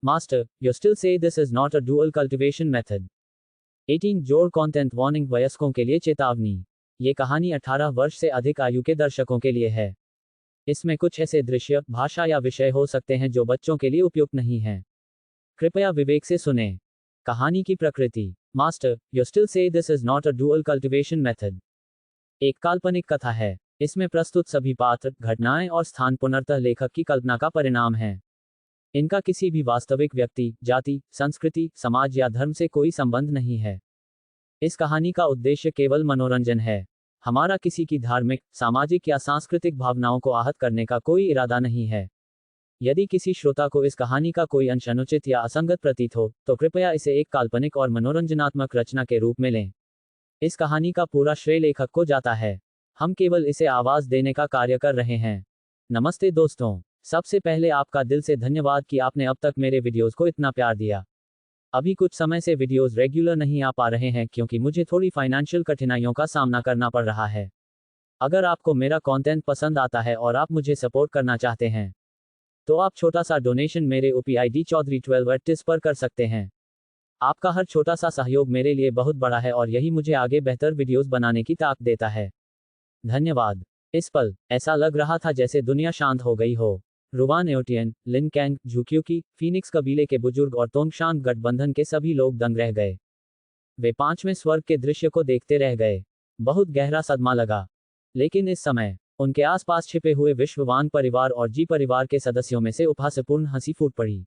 Master, you still say this is not a dual cultivation method. 18 जोर content warning वयस्कों के लिए चेतावनी। ये कहानी 18 वर्ष से अधिक आयु के दर्शकों के लिए है। इसमें कुछ ऐसे दृश्य, भाषा या विषय हो सकते हैं जो बच्चों के लिए उपयुक्त नहीं हैं। कृपया विवेक से सुने। कहानी की प्रकृति। Master, you still say this is not a dual cultivation method. एक काल्पनिक कथा है। इसमें प्रस्तुत सभी पात्र, घटनाएं और स्थान पुनर्तः लेखक की कल्पना का परिणाम है। इनका किसी भी वास्तविक व्यक्ति, जाति, संस्कृति, समाज या धर्म से कोई संबंध नहीं है। इस कहानी का उद्देश्य केवल मनोरंजन है। हमारा किसी की धार्मिक, सामाजिक या सांस्कृतिक भावनाओं को आहत करने का कोई इरादा नहीं है। यदि किसी श्रोता को इस कहानी का कोई अंश अनुचित या असंगत प्रतीत हो, तो कृपया इसे एक काल्पनिक और मनोरंजनात्मक रचना के रूप में लें। इस कहानी का पूरा श्रेय लेखक को जाता है। हम केवल इसे आवाज देने का कार्य कर रहे हैं। नमस्ते दोस्तों, सबसे पहले आपका दिल से धन्यवाद कि आपने अब तक मेरे वीडियोस को इतना प्यार दिया। अभी कुछ समय से वीडियोस रेगुलर नहीं आ पा रहे हैं क्योंकि मुझे थोड़ी फाइनेंशियल कठिनाइयों का सामना करना पड़ रहा है। अगर आपको मेरा कंटेंट पसंद आता है और आप मुझे सपोर्ट करना चाहते हैं, तो आप छोटा सा डोनेशन मेरे UPI Chaudhary12@tis पर कर सकते हैं। आपका हर छोटा सा सहयोग मेरे लिए बहुत बड़ा है और यही मुझे आगे बेहतर वीडियोस बनाने की ताकत देता है। धन्यवाद। इस पल ऐसा लग रहा था जैसे दुनिया शांत हो गई हो। रुवान एओटियन, लिन कैंग, झुक्यूकी, फीनिक्स कबीले के बुजुर्ग और तोंगशान गठबंधन के सभी लोग दंग रह गए। वे पांचवें स्वर्ग के दृश्य को देखते रह गए। बहुत गहरा सदमा लगा। लेकिन इस समय उनके आसपास छिपे हुए विश्व वांग परिवार और जी परिवार के सदस्यों में से उपहासपूर्ण हंसी फूट पड़ी।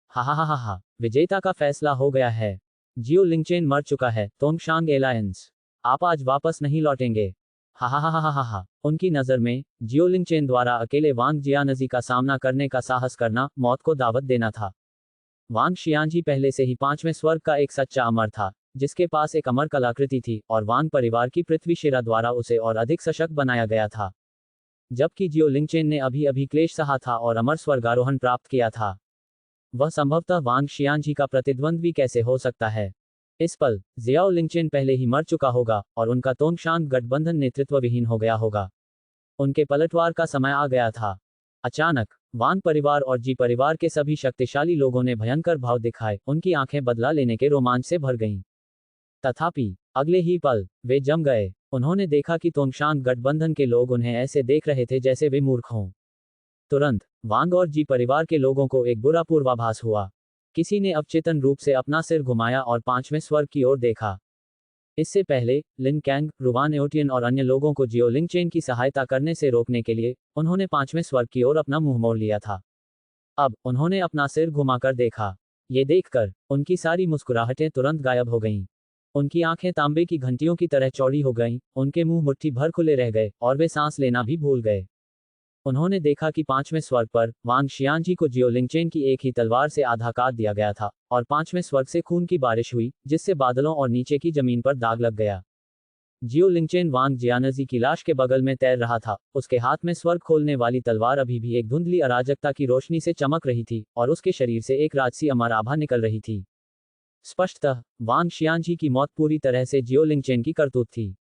हा, विजेता का फैसला हो गया है। जियो लिंगचेन मर चुका है। तोंगशांग एलायंस, आप आज वापस नहीं लौटेंगे। हा। उनकी नज़र में जियो लिंगचेन द्वारा अकेले वांग जियानजी का सामना करने का साहस करना मौत को दावत देना था। वांग शियानजी पहले से ही पांचवें स्वर्ग का एक सच्चा अमर था, जिसके पास एक अमर कलाकृति थी और वांग परिवार की पृथ्वी शिरा द्वारा उसे और अधिक सशक्त बनाया गया था। जबकि जियो लिंगचेन ने अभी अभी क्लेश सहा था और अमर स्वर्गारोहण प्राप्त किया था। वह संभवतः वांग शियानजी का प्रतिद्वंद्वी कैसे हो सकता है। इस पल जियाओ लिंगचेन पहले ही मर चुका होगा और उनका तोंगशांग गठबंधन नेतृत्व विहीन हो गया होगा। उनके पलटवार का समय आ गया था। अचानक वांग परिवार और जी परिवार के सभी शक्तिशाली लोगों ने भयंकर भाव दिखाए। उनकी आंखें बदला लेने के रोमांच से भर गईं। तथापि अगले ही पल वे जम गए। उन्होंने देखा कि तोंगशांग गठबंधन के लोग उन्हें ऐसे देख रहे थे जैसे वे मूर्ख हों। तुरंत वांग और जी परिवार के लोगों को एक बुरा पूर्वाभास हुआ। किसी ने अवचेतन रूप से अपना सिर घुमाया और पांचवें स्वर्ग की ओर देखा। इससे पहले लिन कैंग, रुवान एओटियन और अन्य लोगों को जियो लिंगचेन की सहायता करने से रोकने के लिए उन्होंने पांचवें स्वर्ग की ओर अपना मुंह मोड़ लिया था। अब उन्होंने अपना सिर घुमाकर देखा। ये देखकर उनकी सारी मुस्कुराहटें तुरंत गायब हो गईं। उनकी आंखें तांबे की घंटियों की तरह चौड़ी हो गईं, उनके मुंह मुट्ठी भर खुले रह गए और वे सांस लेना भी भूल गए। उन्होंने देखा कि पांचवें स्वर्ग पर वांग शियानजी को जियो लिंगचेन की एक ही तलवार से आधा काट दिया गया था और पांचवें स्वर्ग से खून की बारिश हुई, जिससे बादलों और नीचे की जमीन पर दाग लग गया। जियो लिंगचेन वांग जियानजी की लाश के बगल में तैर रहा था। उसके हाथ में स्वर्ग खोलने वाली तलवार अभी भी एक धुंधली अराजकता की रोशनी से चमक रही थी और उसके शरीर से एक राजसी अमर आभा निकल रही थी। स्पष्टतः वांग शियानजी की मौत पूरी तरह से जियो लिंगचेन की करतूत थी।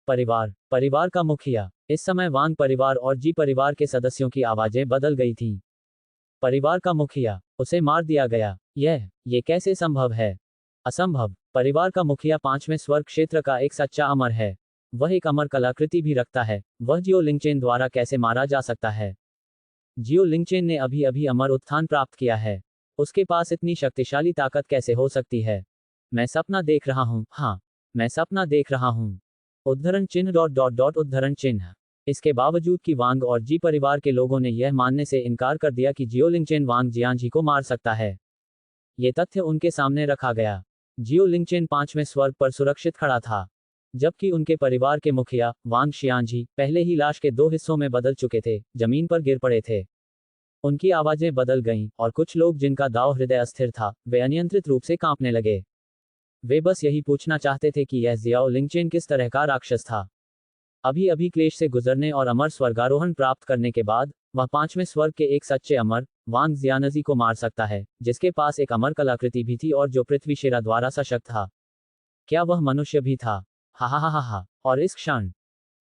परिवार का मुखिया। इस समय वांग परिवार और जी परिवार के सदस्यों की आवाजें बदल गई थीं। परिवार का मुखिया, उसे मार दिया गया। ये कैसे संभव है? असंभव। परिवार का मुखिया पांचवें स्वर्ग क्षेत्र का एक सच्चा अमर है। वह एक अमर कलाकृति भी रखता है। वह जियो लिंगचेन द्वारा कैसे मारा जा सकता है? जियो लिंगचेन ने अभी अभी अमर उत्थान प्राप्त किया है। उसके पास इतनी शक्तिशाली ताकत कैसे हो सकती है? मैं सपना देख रहा हूँ। हाँ, मैं सपना देख रहा हूँ। उद्धरण चिन्ह उद्धरण चिन्ह। इसके बावजूद कि वांग और जी परिवार के लोगों ने यह मानने से इनकार कर दिया कि जियो लिंगचेन वांग जियानजी को मार सकता है। ये तथ्य उनके सामने रखा गया। जियो लिंगचेन पांचवें स्वर्ग पर सुरक्षित खड़ा था, जबकि उनके परिवार के मुखिया वांग शियानजी पहले ही लाश के दो हिस्सों में बदल चुके थे, जमीन पर गिर पड़े थे। उनकी आवाजें बदल गईं और कुछ लोग जिनका दाव हृदय अस्थिर था, वे अनियंत्रित रूप से कांपने लगे। वे बस यही पूछना चाहते थे कि यह जियाओ लिंगचेन किस तरह का राक्षस था। अभी अभी क्लेश से गुजरने और अमर स्वर्गारोहण प्राप्त करने के बाद वह पांचवें स्वर्ग के एक सच्चे अमर वांग जियानजी को मार सकता है, जिसके पास एक अमर कलाकृति भी थी और जो पृथ्वी शिरा द्वारा सशक्त था। क्या वह मनुष्य भी था? हा। और इस क्षण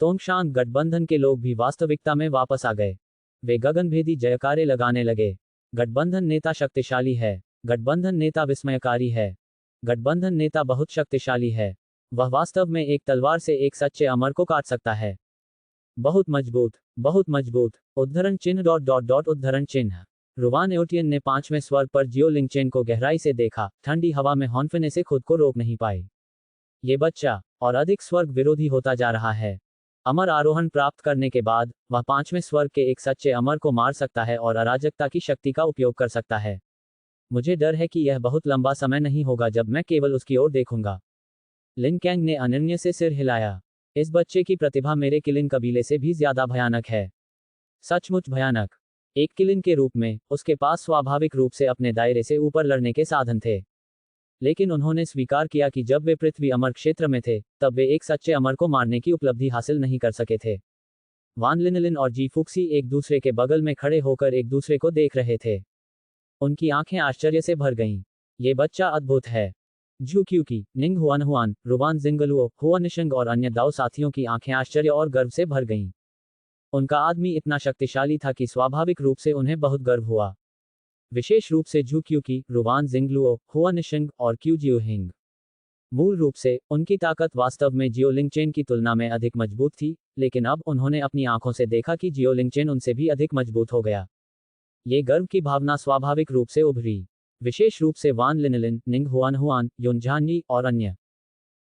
तोंगशांग गठबंधन के लोग भी वास्तविकता में वापस आ गए। वे गगनभेदी जयकारे लगाने लगे। गठबंधन नेता शक्तिशाली है। गठबंधन नेता विस्मयकारी है। गठबंधन नेता बहुत शक्तिशाली है। वह वास्तव में एक तलवार से एक सच्चे अमर को काट सकता है। बहुत मजबूत, बहुत मजबूत। उद्धरण चिन्ह डॉट डॉट डॉट उद्धरण चिन्ह। रुवान एओटियन ने 5वें स्वर्ग पर जियो लिंगचेन को गहराई से देखा, ठंडी हवा में हौंफने से खुद को रोक नहीं पाए। ये बच्चा और अधिक स्वर्ग विरोधी होता जा रहा है। अमर आरोहण प्राप्त करने के बाद वह 5वें स्वर्ग के एक सच्चे अमर को मार सकता है और अराजकता की शक्ति का उपयोग कर सकता है। मुझे डर है कि यह बहुत लंबा समय नहीं होगा जब मैं केवल उसकी ओर देखूंगा। लिन कैंग ने अनन्य से सिर हिलाया। इस बच्चे की प्रतिभा मेरे किलिन कबीले से भी ज्यादा भयानक है। सचमुच भयानक। एक किलिन के रूप में उसके पास स्वाभाविक रूप से अपने दायरे से ऊपर लड़ने के साधन थे। लेकिन उन्होंने स्वीकार किया कि जब वे पृथ्वी अमर क्षेत्र में थे तब वे एक सच्चे अमर को मारने की उपलब्धि हासिल नहीं कर सके थे। वान लिनलिन और जी फुक्सी एक दूसरे के बगल में खड़े होकर एक दूसरे को देख रहे थे। उनकी आंखें आश्चर्य से भर गईं। ये बच्चा अद्भुत है। जू क्यूकी, निंग हुआन, रुवान जिंगलुओ, हुआनिशंग और अन्य दाओ साथियों की आंखें आश्चर्य और गर्व से भर गईं। उनका आदमी इतना शक्तिशाली था कि स्वाभाविक रूप से उन्हें बहुत गर्व हुआ। विशेष रूप से जू क्यूकी, रुवान जिंगलुओ, हुआनिशंग और क्यू जियोहिंग। मूल रूप से उनकी ताकत वास्तव में जियो लिंगचेन की तुलना में अधिक मजबूत थी, लेकिन अब उन्होंने अपनी आंखों से देखा कि जियो लिंगचेन उनसे भी अधिक मजबूत हो गया। ये गर्व की भावना स्वाभाविक रूप से उभरी, विशेष रूप से वान लिनलिन, निंग हुआन, युनझानजी और अन्य।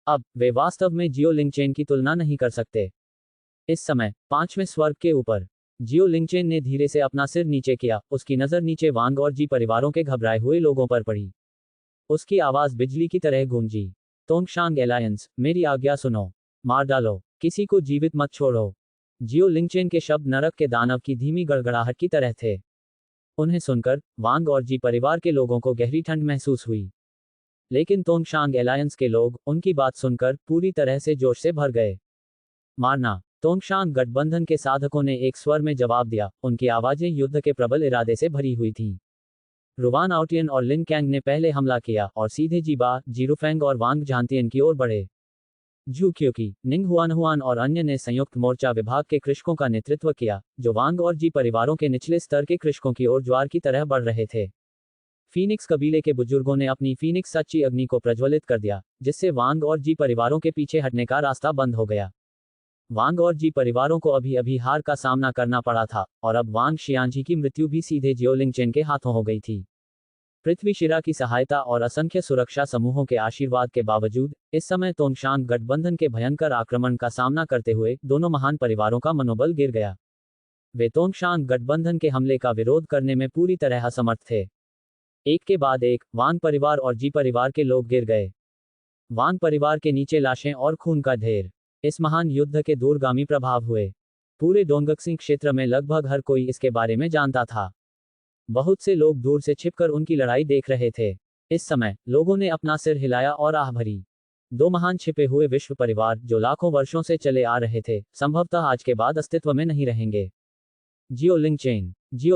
अब वे वास्तव में जियो लिंगचेन की तुलना नहीं कर सकते। इस समय 5वें स्वर्ग के ऊपर जियो लिंगचेन ने धीरे से अपना सिर नीचे किया। उसकी नजर नीचे वांग और जी परिवारों के घबराए हुए लोगों पर पड़ी। उसकी आवाज बिजली की तरह गूंजी। तोंगशांग एलायंस, मेरी आज्ञा सुनो। मार डालो, किसी को जीवित मत छोड़ो। जियो लिंगचेन के शब्द नरक के दानव की धीमी गड़गड़ाहट की तरह थे। उन्हें सुनकर वांग और जी परिवार के लोगों को गहरी ठंड महसूस हुई। लेकिन तोंगशांग एलायंस के लोग उनकी बात सुनकर पूरी तरह से जोश से भर गए। मारना। तोंगशांग गठबंधन के साधकों ने एक स्वर में जवाब दिया। उनकी आवाजें युद्ध के प्रबल इरादे से भरी हुई थीं। रुवान आउटियन और लिन कैंग ने पहले हमला किया और सीधे जीबा, जीरुफेंग और वांग झांतियन की ओर बढ़े। जू क्यूकी, निंग हुआन और अन्य ने संयुक्त मोर्चा विभाग के कृषकों का नेतृत्व किया, जो वांग और जी परिवारों के निचले स्तर के कृषकों की ओर ज्वार की तरह बढ़ रहे थे। फीनिक्स कबीले के बुजुर्गों ने अपनी फीनिक्स सच्ची अग्नि को प्रज्वलित कर दिया, जिससे वांग और जी परिवारों के पीछे हटने का रास्ता बंद हो गया। वांग और जी परिवारों को अभी अभी हार का सामना करना पड़ा था, और अब वांग शियांजी की मृत्यु भी सीधे जियो लिंगचेन के हाथों हो गई थी। पृथ्वी शिरा की सहायता और असंख्य सुरक्षा समूहों के आशीर्वाद के बावजूद इस समय तोंगशांग गठबंधन के भयंकर आक्रमण का सामना करते हुए दोनों महान परिवारों का मनोबल गिर गया। वे तोंगशांग गठबंधन के हमले का विरोध करने में पूरी तरह असमर्थ थे। एक के बाद एक वांग परिवार और जी परिवार के लोग गिर गए। वांग परिवार के नीचे लाशें और खून का ढेर। इस महान युद्ध के दूरगामी प्रभाव हुए। पूरे डोंगक्सिंग क्षेत्र में लगभग हर कोई इसके बारे में जानता था। बहुत से लोग दूर से छिपकर उनकी लड़ाई देख रहे थे। इस समय लोगों ने अपना सिर हिलाया और आह भरी। दो महान छिपे हुए विश्व परिवार जो लाखों वर्षों से चले आ रहे थे, संभवतः आज के बाद अस्तित्व में नहीं रहेंगे। जियो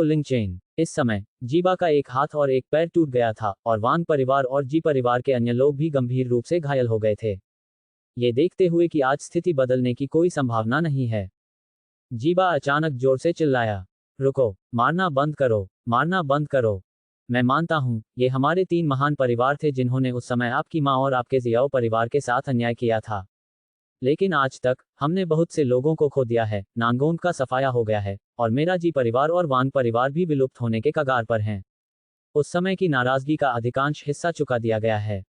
लिंगचेन। इस समय जीबा का एक हाथ और एक पैर टूट गया था, और वांग परिवार और जी परिवार के अन्य लोग भी गंभीर रूप से घायल हो गए थे। ये देखते हुए कि आज स्थिति बदलने की कोई संभावना नहीं है, जीबा अचानक जोर से चिल्लाया, रुको, मारना बंद करो, मारना बंद करो। मैं मानता हूं, ये हमारे 3 महान परिवार थे जिन्होंने उस समय आपकी मां और आपके जियाओ परिवार के साथ अन्याय किया था। लेकिन आज तक हमने बहुत से लोगों को खो दिया है, नांगोंग का सफाया हो गया है, और मेरा जी परिवार और वांग परिवार भी विलुप्त होने के कगार पर हैं। उस समय की नाराजगी का अधिकांश हिस्सा चुका दिया गया है।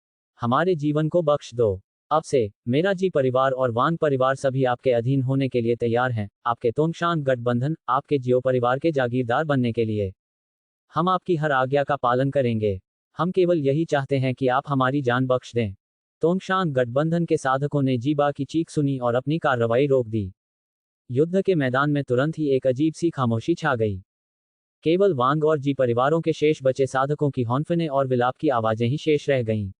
हमारे जीवन को बख्श दो। अब से मेरा जी परिवार और वांग परिवार सभी आपके अधीन होने के लिए तैयार हैं, आपके तोंगशांग गठबंधन, आपके जियो परिवार के जागीरदार बनने के लिए। हम आपकी हर आज्ञा का पालन करेंगे। हम केवल यही चाहते हैं कि आप हमारी जान बख्श दें। तोंगशांग गठबंधन के साधकों ने जीबा की चीख सुनी और अपनी कार्रवाई रोक दी। युद्ध के मैदान में तुरंत ही एक अजीब सी खामोशी छा गई। केवल वांग और जी परिवारों के शेष बचे साधकों की हौंफने और विलाप की आवाजें ही शेष रह गईं।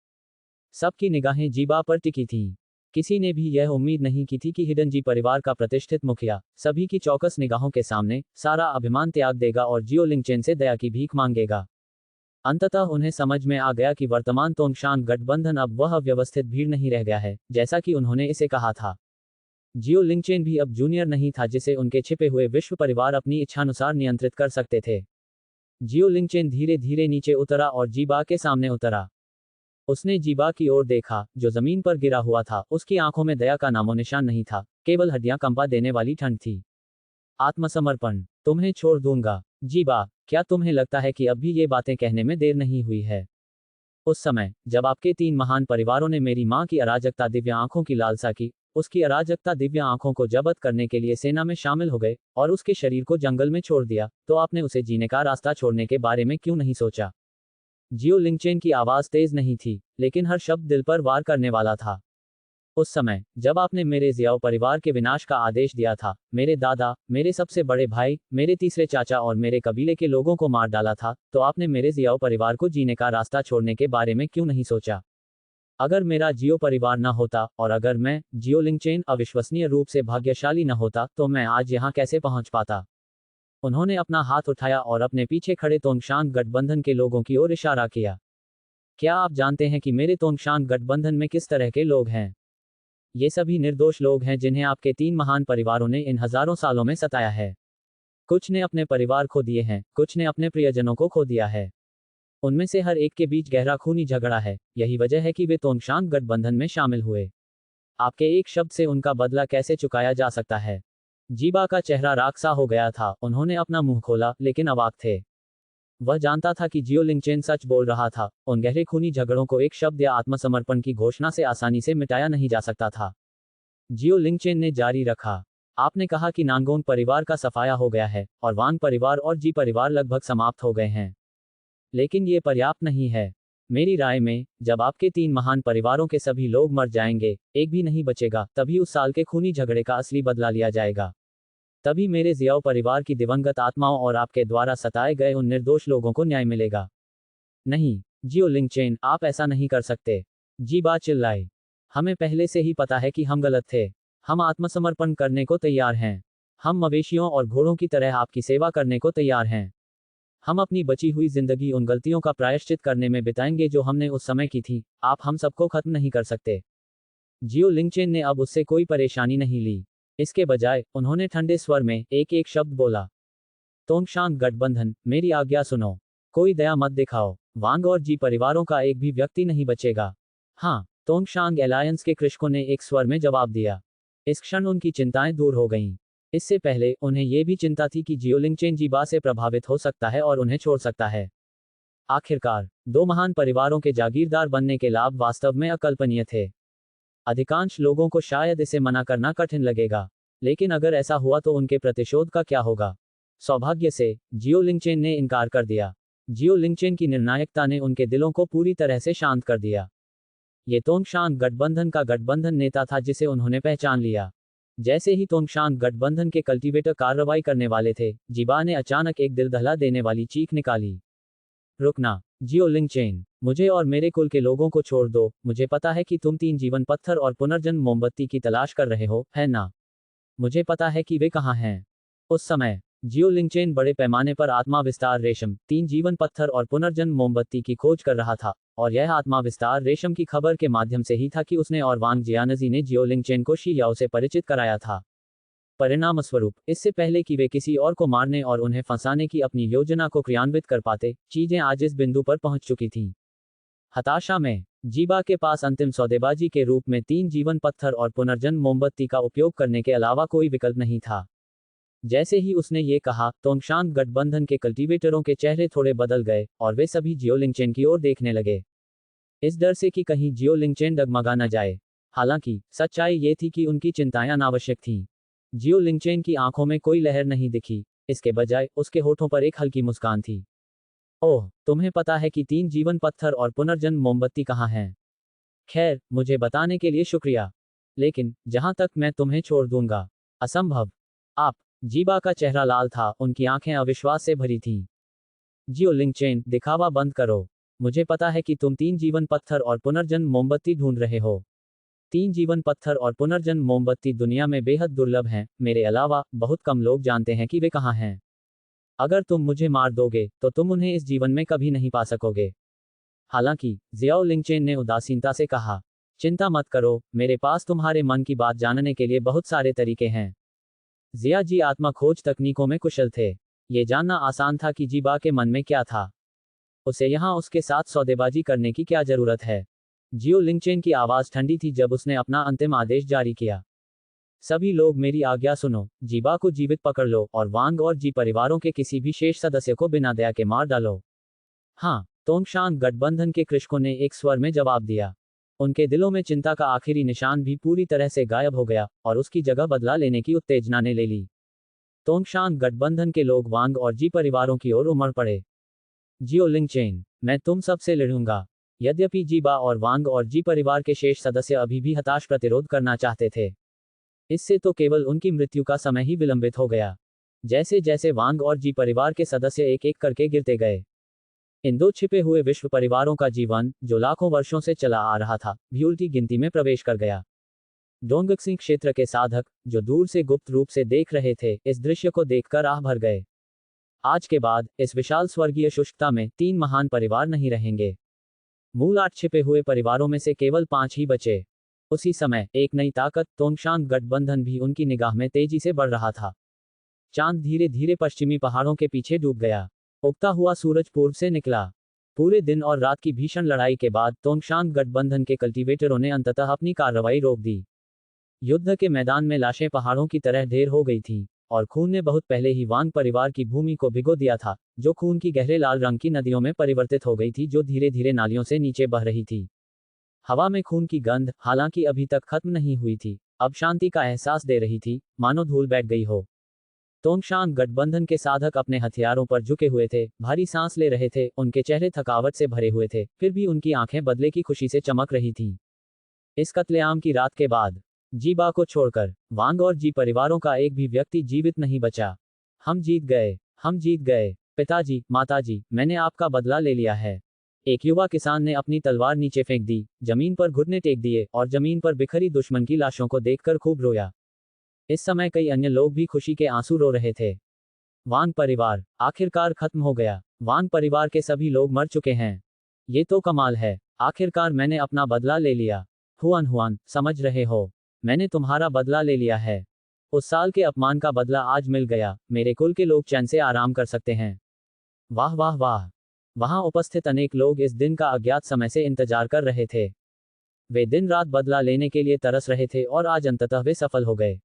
सबकी निगाहें जीबा पर टिकी थीं। किसी ने भी यह उम्मीद नहीं की थी कि हिडन जी परिवार का प्रतिष्ठित मुखिया सभी की चौकस निगाहों के सामने सारा अभिमान त्याग देगा और जियो लिंगचेन से दया की भीख मांगेगा। अंततः उन्हें समझ में आ गया कि वर्तमान तोंगशांग गठबंधन अब वह अव्यवस्थित भीड़ नहीं रह गया है, जैसा कि उन्होंने इसे कहा था। जियो लिंगचेन भी अब जूनियर नहीं था जिसे उनके छिपे हुए विश्व परिवार अपनी इच्छानुसार नियंत्रित कर सकते थे। जियो लिंगचेन धीरे धीरे नीचे उतरा और जीबा के सामने उतरा। उसने जीबा की ओर देखा, जो जमीन पर गिरा हुआ था। उसकी आंखों में दया का नामोनिशान नहीं था, केवल हड्डियां कंपा देने वाली ठंड थी। आत्मसमर्पण। तुम्हें छोड़ दूंगा। जीबा, क्या तुम्हें लगता है कि अब भी ये बातें कहने में देर नहीं हुई है? उस समय, जब आपके 3 महान परिवारों ने मेरी मां की अराजकता दिव्य आंखों की लालसा की, उसकी अराजकता दिव्य आंखों को जब्त करने के लिए सेना में शामिल हो गए, और उसके शरीर को जंगल में छोड़ दिया, तो आपने उसे जीने का रास्ता छोड़ने के बारे में क्यों नहीं सोचा? जियो लिंगचेन की आवाज तेज नहीं थी, लेकिन हर शब्द दिल पर वार करने वाला था। उस समय, जब आपने मेरे जियाओ परिवार के विनाश का आदेश दिया था, मेरे दादा, मेरे सबसे बड़े भाई, मेरे तीसरे चाचा और मेरे कबीले के लोगों को मार डाला था, तो आपने मेरे जियाओ परिवार को जीने का रास्ता छोड़ने के बारे में क्यों नहीं सोचा? अगर मेरा जियो परिवार न होता, और अगर मैं, जियो लिंगचेन, अविश्वसनीय रूप से भाग्यशाली न होता, तो मैं आज यहाँ कैसे पहुंच पाता? उन्होंने अपना हाथ उठाया और अपने पीछे खड़े तोंगशान गठबंधन के लोगों की ओर इशारा किया। क्या आप जानते हैं कि मेरे तोंगशान गठबंधन में किस तरह के लोग हैं? ये सभी निर्दोष लोग हैं जिन्हें आपके 3 महान परिवारों ने इन हजारों सालों में सताया है। कुछ ने अपने परिवार खो दिए हैं, कुछ ने अपने प्रियजनों को खो दिया है। उनमें से हर एक के बीच गहरा खूनी झगड़ा है। यही वजह है कि वे तोंगशान गठबंधन में शामिल हुए। आपके एक शब्द से उनका बदला कैसे चुकाया जा सकता है? जीबा का चेहरा राख सा हो गया था। उन्होंने अपना मुंह खोला, लेकिन अवाक थे। वह जानता था कि जियो लिंगचेन सच बोल रहा था। उन गहरे खूनी झगड़ों को एक शब्द या आत्मसमर्पण की घोषणा से आसानी से मिटाया नहीं जा सकता था। जियो लिंगचेन ने जारी रखा। आपने कहा कि नांगोंग परिवार का सफाया हो गया है, और वांग परिवार और जी परिवार लगभग समाप्त हो गए हैं। लेकिन ये पर्याप्त नहीं है। मेरी राय में, जब आपके 3 महान परिवारों के सभी लोग मर जाएंगे, एक भी नहीं बचेगा, तभी उस साल के खूनी झगड़े का असली बदला लिया जाएगा। तभी मेरे जियाओ परिवार की दिवंगत आत्माओं और आपके द्वारा सताए गए उन निर्दोष लोगों को न्याय मिलेगा। नहीं, जियो लिंगचेन, आप ऐसा नहीं कर सकते। जीबा चिल्लाए। हमें पहले से ही पता है कि हम गलत थे। हम आत्मसमर्पण करने को तैयार हैं। हम मवेशियों और घोड़ों की तरह आपकी सेवा करने को तैयार हैं। हम अपनी बची हुई जिंदगी उन गलतियों का प्रायश्चित करने में बिताएंगे जो हमने उस समय की थी। आप हम सबको खत्म नहीं कर सकते। जियो लिंगचेन ने अब उससे कोई परेशानी नहीं ली। इसके बजाय, उन्होंने ठंडे स्वर में एक एक शब्द बोला। तोंगशान गठबंधन, मेरी आज्ञा सुनो। कोई दया मत दिखाओ। वांग और जी परिवारों का एक भी व्यक्ति नहीं बचेगा। हाँ, तोंगशांग एलायंस के कृषकों ने एक स्वर में जवाब दिया। इस क्षण उनकी चिंताएं दूर हो गईं। इससे पहले, उन्हें यह भी चिंता थी कि जियो लिंगचेन जीबा से प्रभावित हो सकता है और उन्हें छोड़ सकता है। आखिरकार, 2 महान परिवारों के जागीरदार बनने के लाभ वास्तव में अकल्पनीय थे। अधिकांश लोगों को शायद इसे मना करना कठिन लगेगा, लेकिन अगर ऐसा हुआ तो उनके प्रतिशोध का क्या होगा? सौभाग्य से, जियो लिंगचेन ने इनकार कर दिया। जियो लिंगचेन की निर्णायकता ने उनके दिलों को पूरी तरह से शांत कर दिया। ये तोंगशान गठबंधन का गठबंधन नेता था जिसे उन्होंने पहचान लिया। जैसे ही तोंगशान गठबंधन के कल्टीवेटर कार्रवाई करने वाले थे, जीबा ने अचानक एक दिल दहला देने वाली चीख निकाली। रुकना, जियो लिंगचेन, मुझे और मेरे कुल के लोगों को छोड़ दो। मुझे पता है कि तुम 3 जीवन पत्थर और पुनर्जन्म मोमबत्ती की तलाश कर रहे हो, है ना? मुझे पता है कि वे कहाँ हैं। उस समय, जियो लिंगचेन बड़े पैमाने पर आत्मा विस्तार रेशम, 3 जीवन पत्थर और पुनर्जन्म मोमबत्ती की खोज कर रहा था, और यह आत्मा विस्तार रेशम की खबर के माध्यम से ही था कि उसने और वांग जियानजी ने जियो लिंगचेन को शी याओ से परिचित कराया था। परिणामस्वरूप, इससे पहले कि वे किसी और को मारने और उन्हें फंसाने की अपनी योजना को क्रियान्वित कर पाते, चीजें आज इस बिंदु पर पहुंच चुकी थीं। हताशा में, जीबा के पास अंतिम सौदेबाजी के रूप में 3 जीवन पत्थर और पुनर्जन्म मोमबत्ती का उपयोग करने के अलावा कोई विकल्प नहीं था। जैसे ही उसने ये कहा, तोंगशान गठबंधन के कल्टीवेटरों के चेहरे थोड़े बदल गए, और वे सभी जियो लिंगचेन की ओर देखने लगे, इस डर से कि कहीं जियो लिंगचेन डगमगा न जाए। हालांकि, सच्चाई ये थी कि उनकी चिंताएं अनावश्यक थीं। जियो लिंगचेन की आंखों में कोई लहर नहीं दिखी, इसके बजाय, उसके होठों पर एक हल्की मुस्कान थी। ओह, तुम्हें पता है कि 3 जीवन पत्थर और पुनर्जन्म मोमबत्ती कहाँ हैं? खैर, मुझे बताने के लिए शुक्रिया। लेकिन, जहां तक मैं तुम्हें छोड़ दूंगा, असंभव। आप, जीबा का चेहरा लाल था, उनकी आंखें अविश्वास से भरी थीं। जियो लिंगचेन, दिखावा बंद करो। मुझे पता है कि तुम 3 जीवन पत्थर और पुनर्जन्म मोमबत्ती ढूंढ रहे हो। 3 जीवन पत्थर और पुनर्जन्म मोमबत्ती दुनिया में बेहद दुर्लभ हैं, मेरे अलावा, बहुत कम लोग जानते हैं कि वे कहाँ हैं। अगर तुम मुझे मार दोगे, तो तुम उन्हें इस जीवन में कभी नहीं पा सकोगे। हालांकि, जियाओ लिंगचेन ने उदासीनता से कहा, चिंता मत करो, मेरे पास तुम्हारे मन की बात जानने के लिए बहुत सारे तरीके हैं। जिया जी आत्मा खोज तकनीकों में कुशल थे। ये जानना आसान था कि जीबा के मन में क्या था। उसे यहाँ उसके साथ सौदेबाजी करने की क्या जरूरत है। जियो लिंगचेन की आवाज ठंडी थी जब उसने अपना अंतिम आदेश जारी किया। सभी लोग मेरी आज्ञा सुनो, जीबा को जीवित पकड़ लो और वांग और जी परिवारों के किसी भी शेष सदस्य को बिना दया के मार डालो। हाँ, तोंगशान गठबंधन के कृषकों ने एक स्वर में जवाब दिया। उनके दिलों में चिंता का आखिरी निशान भी पूरी तरह से गायब हो गया और उसकी जगह बदला लेने की उत्तेजना ने ले ली। तोंगशान गठबंधन के लोग वांग और जी परिवारों की ओर उमड़ पड़े। जियो लिंगचेन, मैं तुम सबसे लड़ूंगा। यद्यपि जीबा और वांग और जी परिवार के शेष सदस्य अभी भी हताश प्रतिरोध करना चाहते थे, इससे तो केवल उनकी मृत्यु का समय ही विलंबित हो गया। जैसे जैसे वांग और जी परिवार के सदस्य एक एक करके गिरते गए, इन दो छिपे हुए विश्व परिवारों का जीवन, जो लाखों वर्षों से चला आ रहा था, भी उल्टी गिनती में प्रवेश कर गया। डोंगक्सिंग क्षेत्र के साधक, जो दूर से गुप्त रूप से देख रहे थे, इस दृश्य को देखकर आह भर गए। आज के बाद इस विशाल स्वर्गीय शुष्कता में 3 महान परिवार नहीं रहेंगे। मूल 8 छिपे हुए परिवारों में से केवल 5 ही बचे। उसी समय एक नई ताकत, तोंगशान गठबंधन, भी उनकी निगाह में तेजी से बढ़ रहा था। चांद धीरे धीरे पश्चिमी पहाड़ों के पीछे डूब गया। उगता हुआ सूरज पूर्व से निकला। पूरे दिन और रात की भीषण लड़ाई के बाद तोंगशान गठबंधन के कल्टीवेटरों ने अंततः अपनी कार्रवाई रोक दी। युद्ध के मैदान में लाशें पहाड़ों की तरह ढेर हो गई थीं, और खून ने बहुत पहले ही वांग परिवार की भूमि को भिगो दिया था, जो खून की गहरे लाल रंग की नदियों में परिवर्तित हो गई थी, जो धीरे धीरे नालियों से नीचे बह रही थी। हवा में खून की गंध, हालांकि अभी तक खत्म नहीं हुई थी, अब शांति का एहसास दे रही थी, मानो धूल बैठ गई हो। तोंगशान गठबंधन के साधक अपने हथियारों पर झुके हुए थे, भारी सांस ले रहे थे, उनके चेहरे थकावट से भरे हुए थे, फिर भी उनकी आंखें बदले की खुशी से चमक रही थीं। इस कत्लेआम की रात के बाद जीबा को छोड़कर वांग और जी परिवारों का एक भी व्यक्ति जीवित नहीं बचा। हम जीत गए, हम जीत गए। पिताजी, माताजी, मैंने आपका बदला ले लिया है। एक युवा किसान ने अपनी तलवार नीचे फेंक दी, जमीन पर घुटने टेक दिए और जमीन पर बिखरी दुश्मन की लाशों को देखकर खूब रोया। इस समय कई अन्य लोग भी खुशी के आंसू रो रहे थे। वांग परिवार आखिरकार खत्म हो गया। वांग परिवार के सभी लोग मर चुके हैं। ये तो कमाल है। आखिरकार मैंने अपना बदला ले लिया। हुआन हुआन, समझ रहे हो, मैंने तुम्हारा बदला ले लिया है। उस साल के अपमान का बदला आज मिल गया। मेरे कुल के लोग चैन से आराम कर सकते हैं। वाह वाह वाह। वहां उपस्थित अनेक लोग इस दिन का अज्ञात समय से इंतजार कर रहे थे। वे दिन रात बदला लेने के लिए तरस रहे थे और आज अंततः वे सफल हो गए।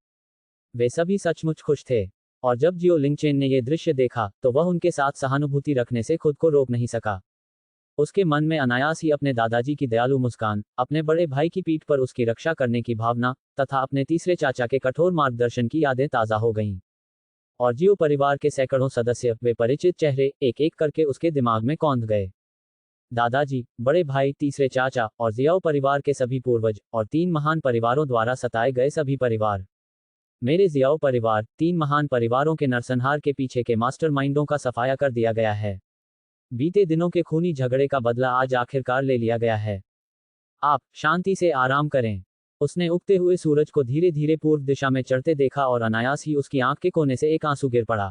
वे सभी सचमुच खुश थे। और जब जियो लिंगचेन ने यह दृश्य देखा, तो वह उनके साथ सहानुभूति रखने से खुद को रोक नहीं सका। उसके मन में अनायास ही अपने दादाजी की दयालु मुस्कान, अपने बड़े भाई की पीठ पर उसकी रक्षा करने की भावना, तथा अपने तीसरे चाचा के कठोर मार्गदर्शन की यादें ताज़ा हो गईं। और जियो परिवार के सैकड़ों सदस्य, वे परिचित चेहरे, एक एक करके उसके दिमाग में कौंध गए। दादाजी, बड़े भाई, तीसरे चाचा, और जियाओ परिवार के सभी पूर्वज, और 3 महान परिवारों द्वारा सताए गए सभी परिवार। मेरे जियाओ परिवार, 3 महान परिवारों के नरसंहार के पीछे के मास्टरमाइंडों का सफाया कर दिया गया है। बीते दिनों के खूनी झगड़े का बदला आज आखिरकार ले लिया गया है। आप शांति से आराम करें। उसने उगते हुए सूरज को धीरे धीरे पूर्व दिशा में चढ़ते देखा और अनायास ही उसकी आंख के कोने से एक आंसू गिर पड़ा।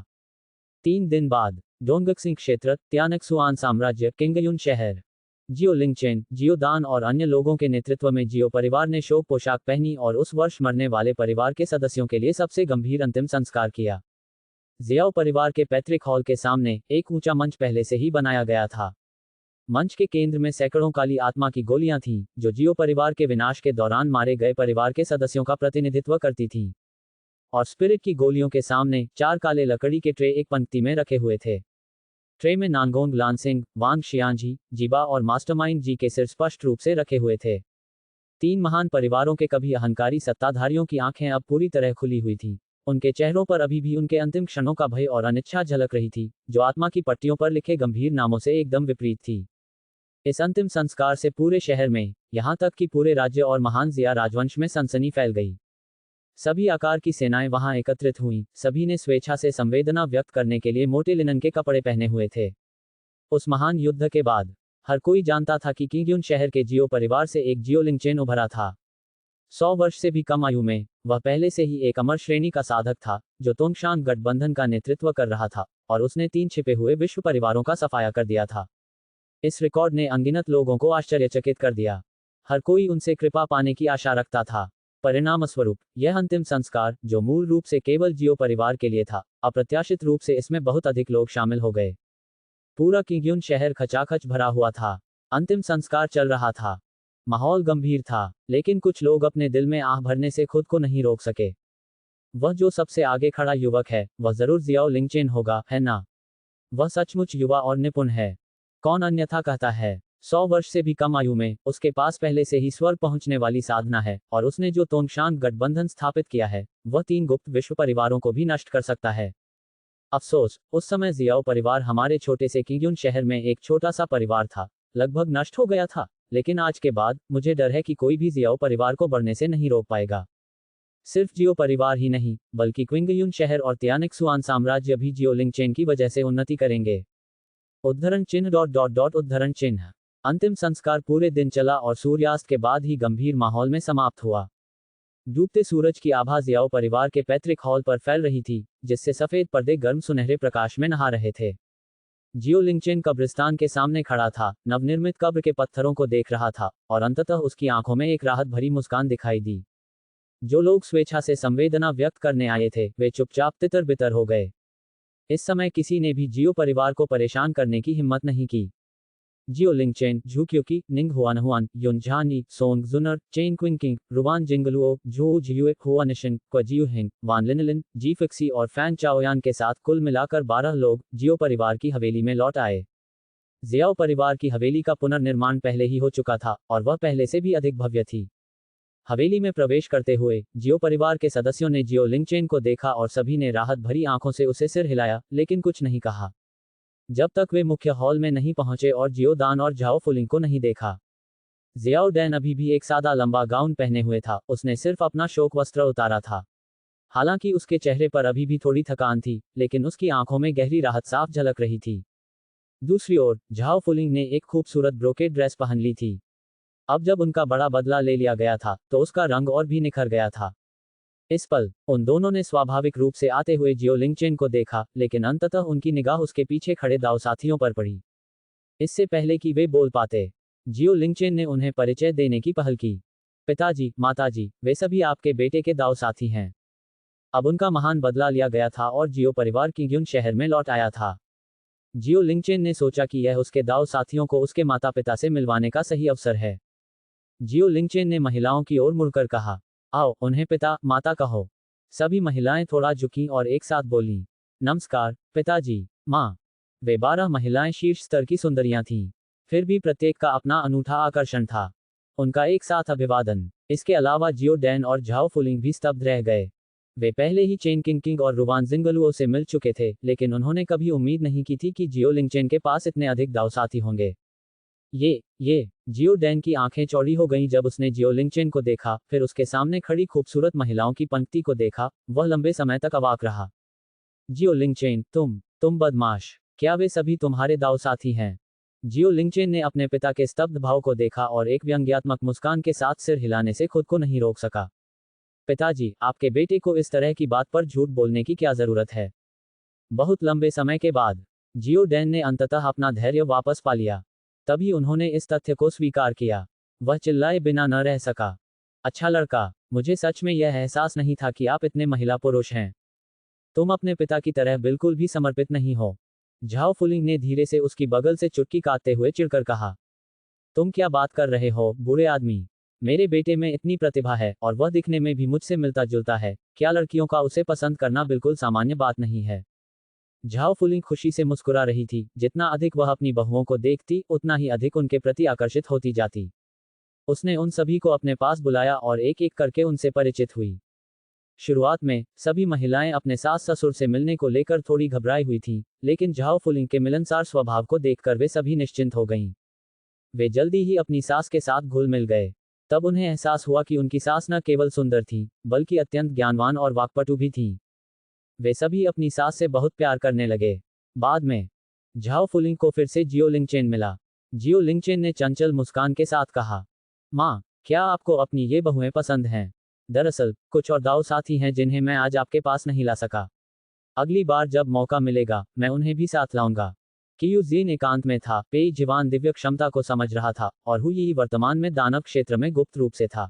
3 दिन बाद डोंगक्सिंग क्षेत्र, त्यानक्सुआन साम्राज्य, किंगयुन शहर। जियो लिंगचेन, जियो दान और अन्य लोगों के नेतृत्व में जियो परिवार ने शोक पोशाक पहनी और उस वर्ष मरने वाले परिवार के सदस्यों के लिए सबसे गंभीर अंतिम संस्कार किया। जियाओ परिवार के पैतृक हॉल के सामने एक ऊंचा मंच पहले से ही बनाया गया था। मंच के केंद्र में सैकड़ों काली आत्मा की गोलियां थीं, जो जियो परिवार के विनाश के दौरान मारे गए परिवार के सदस्यों का प्रतिनिधित्व करती थीं। और स्पिरिट की गोलियों के सामने 4 काले लकड़ी के ट्रे एक पंक्ति में रखे हुए थे। ट्रे में नानगोंग लानसिंग, वांग शियानजी, जीबा और मास्टरमाइंड जी के सिर स्पष्ट रूप से रखे हुए थे। 3 महान परिवारों के कभी अहंकारी सत्ताधारियों की आंखें अब पूरी तरह खुली हुई थीं। उनके चेहरों पर अभी भी उनके अंतिम क्षणों का भय और अनिच्छा झलक रही थी, जो आत्मा की पट्टियों पर लिखे गंभीर नामों से एकदम विपरीत थी। इस अंतिम संस्कार से पूरे शहर में, यहां तक कि पूरे राज्य और महान जिया राजवंश में सनसनी फैल गई। सभी आकार की सेनाएं वहां एकत्रित हुईं, सभी ने स्वेच्छा से संवेदना व्यक्त करने के लिए मोटे लिनन के कपड़े पहने हुए थे। उस महान युद्ध के बाद हर कोई जानता था कि किंगयुन शहर के जियो परिवार से एक जियो लिंगचेन उभरा था। 100 वर्ष से भी कम आयु में वह पहले से ही एक अमर श्रेणी का साधक था, जो तोंगशान गठबंधन का नेतृत्व कर रहा था, और उसने 3 छिपे हुए विश्व परिवारों का सफाया कर दिया था। इस रिकॉर्ड ने अनगिनत लोगों को आश्चर्यचकित कर दिया। हर कोई उनसे कृपा पाने की आशा रखता था, परिणामस्वरूप यह अंतिम संस्कार, जो मूल रूप से केवल जियो परिवार के लिए था, अप्रत्याशित रूप से इसमें बहुत अधिक लोग शामिल हो गए। पूरा किंग्युन शहर खचाखच भरा हुआ था। अंतिम संस्कार चल रहा था। माहौल गंभीर था, लेकिन कुछ लोग अपने दिल में आह भरने से खुद को नहीं रोक सके। वह जो सबसे आगे खड़ा युवक है, वह जरूर जियाओ लिंगचेन होगा, है ना? वह सचमुच युवा और निपुण है। कौन अन्यथा कहता है? 100 वर्ष से भी कम आयु में उसके पास पहले से ही स्वर्ग पहुंचने वाली साधना है, और उसने जो तोंगशान गठबंधन स्थापित किया है, वह 3 गुप्त विश्व परिवारों को भी नष्ट कर सकता है। अफसोस, उस समय जियाओ परिवार हमारे छोटे से किंग्युन शहर में एक छोटा सा परिवार था, लगभग नष्ट हो गया था। लेकिन आज के बाद मुझे डर है कि कोई भी जियाओ परिवार को बढ़ने से नहीं रोक पाएगा। सिर्फ जियो परिवार ही नहीं, बल्कि क्विंगयुन शहर और तियानिक्सुआन साम्राज्य भी जियो लिंगचेन की वजह से उन्नति करेंगे। उद्धरण चिन्ह उद्धरण चिन्ह। अंतिम संस्कार पूरे दिन चला और सूर्यास्त के बाद ही गंभीर माहौल में समाप्त हुआ। डूबते सूरज की आभा जियाओ परिवार के पैतृक हॉल पर फैल रही थी, जिससे सफेद पर्दे गर्म सुनहरे प्रकाश में नहा रहे थे। जियो लिंगचेन कब्रिस्तान के सामने खड़ा था, नवनिर्मित कब्र के पत्थरों को देख रहा था, और अंततः उसकी आंखों में एक राहत भरी मुस्कान दिखाई दी। जो लोग स्वेच्छा से संवेदना व्यक्त करने आए थे, वे चुपचाप तितर बितर हो गए। इस समय किसी ने भी जियो परिवार को परेशान करने की हिम्मत नहीं की। जियो लिंगचेन, झुक्योकी, निंग हुआनहुआन, युनझानी, सोंग जुनर, चेन क्विंकिंग, रुवान जिंगलुओ, झो जियुए, हुआनिशिन, क्वजियु हिंग, वान लिनलिन, जी फिक्सी और फैन चाओयान के साथ कुल मिलाकर 12 लोग जियो परिवार की हवेली में लौट आए। जियाओ परिवार की हवेली का पुनर्निर्माण पहले ही हो चुका था, और वह पहले से भी अधिक भव्य थी। हवेली में प्रवेश करते हुए जियो परिवार के सदस्यों ने जियो लिंगचेन को देखा और सभी ने राहत भरी आंखों से उसे सिर हिलाया, लेकिन कुछ नहीं कहा, जब तक वे मुख्य हॉल में नहीं पहुंचे और जियो दान और झाओ फुलिंग को नहीं देखा। जियाओ डैन अभी भी एक सादा लंबा गाउन पहने हुए था, उसने सिर्फ अपना शोक वस्त्र उतारा था। हालांकि उसके चेहरे पर अभी भी थोड़ी थकान थी, लेकिन उसकी आंखों में गहरी राहत साफ झलक रही थी। दूसरी ओर झाओ फुलिंग ने एक खूबसूरत ब्रोकेड ड्रेस पहन ली थी। अब जब उनका बड़ा बदला ले लिया गया था, तो उसका रंग और भी निखर गया था। इस पल उन दोनों ने स्वाभाविक रूप से आते हुए जियो लिंगचेन को देखा, लेकिन अंततः उनकी निगाह उसके पीछे खड़े दाव साथियों पर पड़ी। इससे पहले कि वे बोल पाते, जियो लिंगचेन ने उन्हें परिचय देने की पहल की। पिताजी, माताजी, वे सभी आपके बेटे के दाव साथी हैं। अब उनका महान बदला लिया गया था और जियो परिवार किंग्युन शहर में लौट आया था। जियो लिंगचेन ने सोचा कि यह उसके दाव साथियों को उसके माता पिता से मिलवाने का सही अवसर है। जियो लिंगचेन ने महिलाओं की ओर मुड़कर कहा, आओ, उन्हें पिता, माता कहो। सभी महिलाएं थोड़ा झुकीं और एक साथ बोलीं, नमस्कार, पिताजी, माँ। वे 12 महिलाएं शीर्ष स्तर की सुंदरियां थीं। फिर भी प्रत्येक का अपना अनूठा आकर्षण था। उनका एक साथ अभिवादन। इसके अलावा जियो डैन और झाओ फुलिंग भी स्तब्ध रह गए। वे पहले ही चेन किंकिंग और रुवान जिंगलुओ से मिल चुके थे, लेकिन उन्होंने कभी उम्मीद नहीं की थी कि जियो लिंगचेन के पास इतने अधिक दाव साथी होंगे। ये जियो डैन की आंखें चौड़ी हो गईं जब उसने जियो लिंगचेन को देखा, फिर उसके सामने खड़ी खूबसूरत महिलाओं की पंक्ति को देखा। वह लंबे समय तक अवाक रहा। जियो लिंगचेन, तुम बदमाश, क्या वे सभी तुम्हारे दाव साथी हैं? जियो लिंगचेन ने अपने पिता के स्तब्ध भाव को देखा और एक व्यंग्यात्मक मुस्कान के साथ सिर हिलाने से खुद को नहीं रोक सका। पिताजी, आपके बेटे को इस तरह की बात पर झूठ बोलने की क्या जरूरत है? बहुत लंबे समय के बाद जियो डैन ने अंततः अपना धैर्य वापस पा लिया। तभी उन्होंने इस तथ्य को स्वीकार किया। वह चिल्लाए बिना न रह सका। अच्छा लड़का, मुझे सच में यह एहसास नहीं था कि आप इतने महिला पुरुष हैं। तुम अपने पिता की तरह बिल्कुल भी समर्पित नहीं हो। झाओ फुलिंग ने धीरे से उसकी बगल से चुटकी काटते हुए चिढ़कर कहा, तुम क्या बात कर रहे हो, बूढ़े आदमी? मेरे बेटे में इतनी प्रतिभा है, और वह दिखने में भी मुझसे मिलता जुलता है। क्या लड़कियों का उसे पसंद करना बिल्कुल सामान्य बात नहीं है? झाओ फुलिंग खुशी से मुस्कुरा रही थी। जितना अधिक वह अपनी बहुओं को देखती, उतना ही अधिक उनके प्रति आकर्षित होती जाती। उसने उन सभी को अपने पास बुलाया और एक एक करके उनसे परिचित हुई। शुरुआत में सभी महिलाएं अपने सास ससुर से मिलने को लेकर थोड़ी घबराई हुई थीं, लेकिन झाओ फुलिंग के मिलनसार स्वभाव को देखकर वे सभी निश्चिंत हो गईं। वे जल्दी ही अपनी सास के साथ घुल मिल गए। तब उन्हें एहसास हुआ कि उनकी सास न केवल सुंदर थी, बल्कि अत्यंत ज्ञानवान और वाक्पटु भी थीं। वे सभी अपनी सास से बहुत प्यार करने लगे। बाद में झाओ फुलिंग को फिर से जियो लिंगचेन मिला। जियो लिंगचेन ने चंचल मुस्कान के साथ कहा, माँ, क्या आपको अपनी ये बहुएं पसंद हैं? दरअसल कुछ और दाव साथी हैं जिन्हें मैं आज आपके पास नहीं ला सका। अगली बार जब मौका मिलेगा, मैं उन्हें भी साथ लाऊंगा। कियू जीन एकांत में था। पेई जीवान दिव्य क्षमता को समझ रहा था, और हुई वर्तमान में दानव क्षेत्र में गुप्त रूप से था।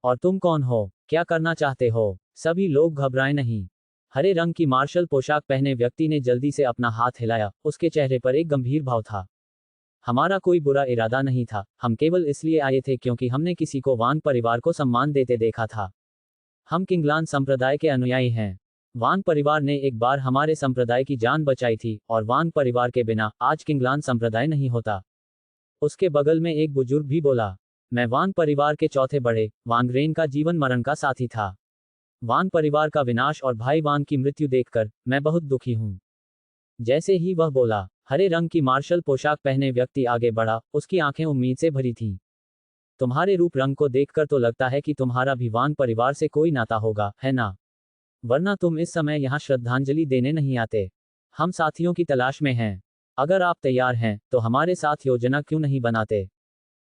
और तुम कौन हो? क्या करना चाहते हो? सभी लोग घबराए नहीं। हरे रंग की मार्शल पोशाक पहने व्यक्ति ने जल्दी से अपना हाथ हिलाया, उसके चेहरे पर एक गंभीर भाव था। हमारा कोई बुरा इरादा नहीं था, हम केवल इसलिए आए थे क्योंकि हमने किसी को वांग परिवार को सम्मान देते देखा था। हम किंगलान संप्रदाय के अनुयायी हैं। वांग परिवार ने एक बार हमारे संप्रदाय की जान बचाई थी, और वांग परिवार के बिना आज किंगलान संप्रदाय नहीं होता। उसके बगल में एक बुजुर्ग भी बोला। मैं वांग परिवार के चौथे बड़े, वांगरेन का जीवन मरण का साथी था। वांग परिवार का विनाश और भाई वांग की मृत्यु देखकर मैं बहुत दुखी हूं। जैसे ही वह बोला, हरे रंग की मार्शल पोशाक पहने व्यक्ति आगे बढ़ा, उसकी आंखें उम्मीद से भरी थीं। तुम्हारे रूप रंग को देखकर तो लगता है कि तुम्हारा भी वांग परिवार से कोई नाता होगा, है ना? वरना तुम इस समय यहाँ श्रद्धांजलि देने नहीं आते। हम साथियों की तलाश में हैं। अगर आप तैयार हैं, तो हमारे साथ योजना क्यों नहीं बनाते?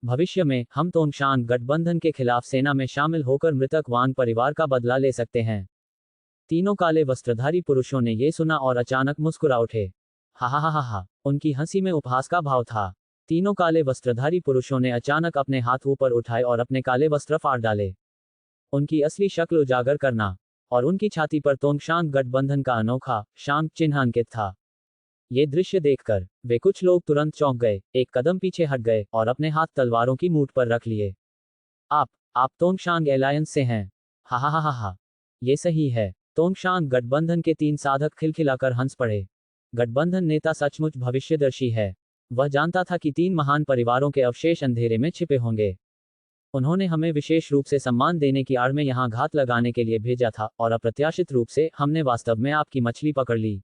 भविष्य में हम तोंगशान गठबंधन के खिलाफ सेना में शामिल होकर मृतक वांग परिवार का बदला ले सकते हैं। तीनों काले वस्त्रधारी पुरुषों ने ये सुना और अचानक मुस्कुरा उठे। हा हा हा हा हा। उनकी हंसी में उपहास का भाव था। तीनों काले वस्त्रधारी पुरुषों ने अचानक अपने हाथ ऊपर उठाए और अपने काले वस्त्र फाड़ डाले। उनकी असली शक्ल उजागर करना, और उनकी छाती पर तोंगशान गठबंधन का अनोखा शांत चिन्ह अंकित था। ये दृश्य देखकर वे कुछ लोग तुरंत चौंक गए, एक कदम पीछे हट गए और अपने हाथ तलवारों की मूठ पर रख लिए। आप तोंगशान एलायंस से हैं? हा हा हा हा हा। ये सही है। तोंगशान गठबंधन के 3 साधक खिलखिलाकर हंस पड़े। गठबंधन नेता सचमुच भविष्यदर्शी है। वह जानता था कि 3 महान परिवारों के अवशेष अंधेरे में छिपे होंगे। उन्होंने हमें विशेष रूप से सम्मान देने की आड़ में यहाँ घात लगाने के लिए भेजा था, और अप्रत्याशित रूप से हमने वास्तव में आपकी मछली पकड़ ली।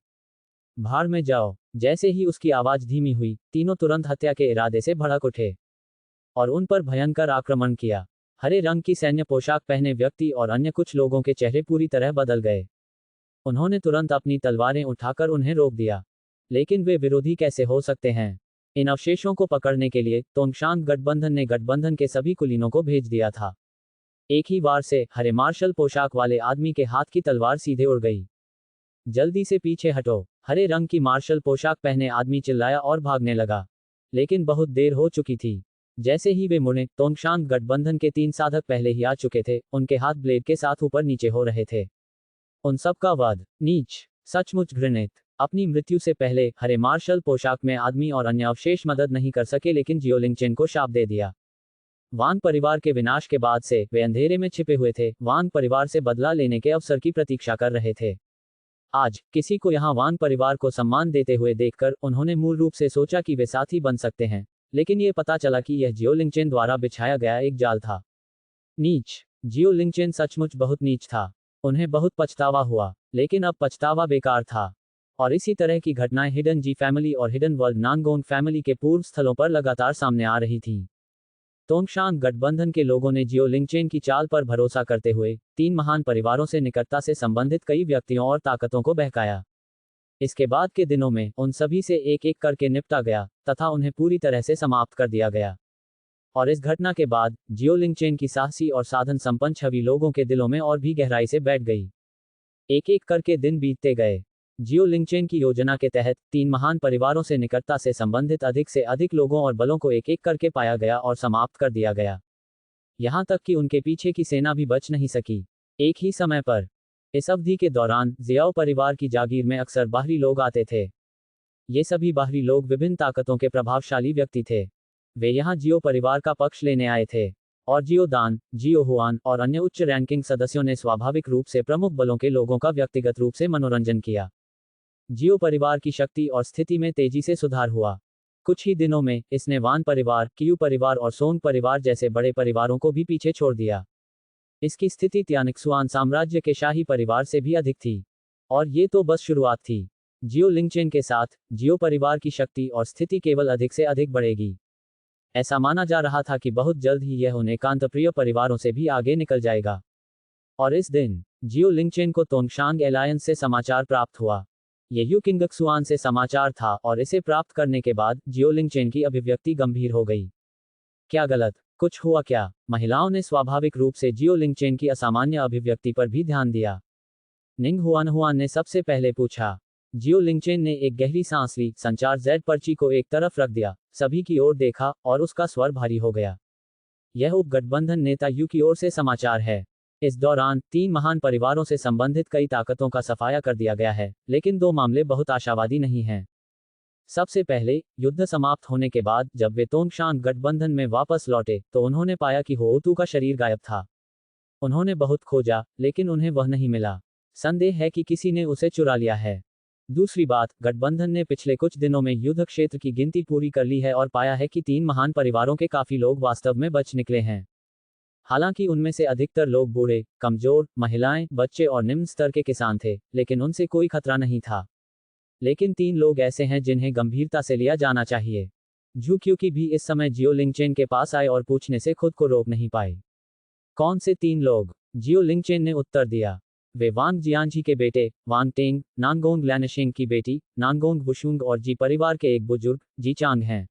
भाड़ में जाओ। जैसे ही उसकी आवाज धीमी हुई, तीनों तुरंत हत्या के इरादे से भड़क उठे और उन पर भयंकर आक्रमण किया। हरे रंग की सैन्य पोशाक पहने व्यक्ति और अन्य कुछ लोगों के चेहरे पूरी तरह बदल गए। उन्होंने तुरंत अपनी तलवारें उठाकर उन्हें रोक दिया। लेकिन वे विरोधी कैसे हो सकते हैं? इन अवशेषों को पकड़ने के लिए तोंगशान गठबंधन ने गठबंधन के सभी कुलीनों को भेज दिया था। एक ही वार से हरे मार्शल पोशाक वाले आदमी के हाथ की तलवार सीधे उड़ गई। जल्दी से पीछे हटो। हरे रंग की मार्शल पोशाक पहने आदमी चिल्लाया और भागने लगा। लेकिन बहुत देर हो चुकी थी। जैसे ही वे मुड़े, तोंगशान गठबंधन के 3 साधक पहले ही आ चुके थे, उनके हाथ ब्लेड के साथ ऊपर नीचे हो रहे थे। उन सब का वध नीच, सचमुच घृणित। अपनी मृत्यु से पहले हरे मार्शल पोशाक में आदमी और अन्य अवशेष मदद नहीं कर सके, लेकिन जियोलिंगचेन को शाप दे दिया। वांग परिवार के विनाश के बाद से वे अंधेरे में छिपे हुए थे, वांग परिवार से बदला लेने के अवसर की प्रतीक्षा कर रहे थे। आज किसी को यहाँ वांग परिवार को सम्मान देते हुए देखकर उन्होंने मूल रूप से सोचा कि वे साथी बन सकते हैं, लेकिन ये पता चला कि यह जियोलिंगचेन द्वारा बिछाया गया एक जाल था। नीच। जियोलिंगचेन सचमुच बहुत नीच था। उन्हें बहुत पछतावा हुआ, लेकिन अब पछतावा बेकार था। और इसी तरह की घटनाएं हिडन जी फैमिली और हिडन वर्ल्ड नानगोंग फैमिली के पूर्व स्थलों पर लगातार सामने आ रही थीं। तोंगशान गठबंधन के लोगों ने जियोलिंगचेन की चाल पर भरोसा करते हुए 3 महान परिवारों से निकटता से संबंधित कई व्यक्तियों और ताकतों को बहकाया। इसके बाद के दिनों में उन सभी से एक एक करके निपटा गया, तथा उन्हें पूरी तरह से समाप्त कर दिया गया। और इस घटना के बाद जियोलिंगचेन की साहसी और साधन संपन्न छवि लोगों के दिलों में और भी गहराई से बैठ गई। एक एक करके दिन बीतते गए। जियोलिंगचेन की योजना के तहत 3 महान परिवारों से निकटता से संबंधित अधिक से अधिक लोगों और बलों को एक एक करके पाया गया और समाप्त कर दिया गया। यहां तक कि उनके पीछे की सेना भी बच नहीं सकी। एक ही समय पर इस अवधि के दौरान जियाओ परिवार की जागीर में अक्सर बाहरी लोग आते थे। ये सभी बाहरी लोग विभिन्न ताकतों के प्रभावशाली व्यक्ति थे। वे यहाँ जियो परिवार का पक्ष लेने आए थे, और जियो दान, जियो हुआन और अन्य उच्च रैंकिंग सदस्यों ने स्वाभाविक रूप से प्रमुख बलों के लोगों का व्यक्तिगत रूप से मनोरंजन किया। जियो परिवार की शक्ति और स्थिति में तेजी से सुधार हुआ। कुछ ही दिनों में इसने वान परिवार, कियू परिवार और सोंग परिवार जैसे बड़े परिवारों को भी पीछे छोड़ दिया। इसकी स्थिति त्यानिक्सुआन साम्राज्य के शाही परिवार से भी अधिक थी। और ये तो बस शुरुआत थी। जियोलिंगचेन के साथ जियो परिवार की शक्ति और स्थिति केवल अधिक से अधिक बढ़ेगी। ऐसा माना जा रहा था कि बहुत जल्द ही यह उन एकांतप्रिय परिवारों से भी आगे निकल जाएगा। और इस दिन जियोलिंगचेन को तोंगशान एलायंस से समाचार प्राप्त हुआ। ये यू किंगक्सुआन से समाचार था, और इसे प्राप्त करने के बाद जियोलिंगचेन की अभिव्यक्ति गंभीर हो गई। क्या गलत कुछ हुआ क्या? महिलाओं ने स्वाभाविक रूप से जियोलिंगचेन की असामान्य अभिव्यक्ति पर भी ध्यान दिया। निंग हुआन ने सबसे पहले पूछा। जियोलिंगचेन ने एक गहरी सांस ली, संचार जेड पर्ची को एक तरफ रख दिया, सभी की ओर देखा, और उसका स्वर भारी हो गया। यह उपगठबंधन नेता यू की ओर से समाचार है। इस दौरान 3 महान परिवारों से संबंधित कई ताकतों का सफाया कर दिया गया है, लेकिन 2 मामले बहुत आशावादी नहीं हैं। सबसे पहले, युद्ध समाप्त होने के बाद जब वे तोंगशान गठबंधन में वापस लौटे, तो उन्होंने पाया कि होउतू का शरीर गायब था। उन्होंने बहुत खोजा, लेकिन उन्हें वह नहीं मिला। संदेह है कि किसी ने उसे चुरा लिया है। दूसरी बात, गठबंधन ने पिछले कुछ दिनों में युद्ध क्षेत्र की गिनती पूरी कर ली है और पाया है कि 3 महान परिवारों के काफी लोग वास्तव में बच निकले हैं। हालांकि उनमें से अधिकतर लोग बूढ़े, कमजोर, महिलाएं, बच्चे और निम्न स्तर के किसान थे, लेकिन उनसे कोई खतरा नहीं था। लेकिन 3 लोग ऐसे हैं जिन्हें गंभीरता से लिया जाना चाहिए। जू क्योंकि भी इस समय जियो लिंगचेन के पास आए और पूछने से खुद को रोक नहीं पाए। कौन से 3 लोग? जियो लिंगचेन ने उत्तर दिया। वे वांग जियांजी के बेटे, वांग टेंग, नानगोंग लैनशिंग की बेटी, नानगोंग वुशुंग और जी परिवार के एक बुजुर्ग, जी चांग हैं।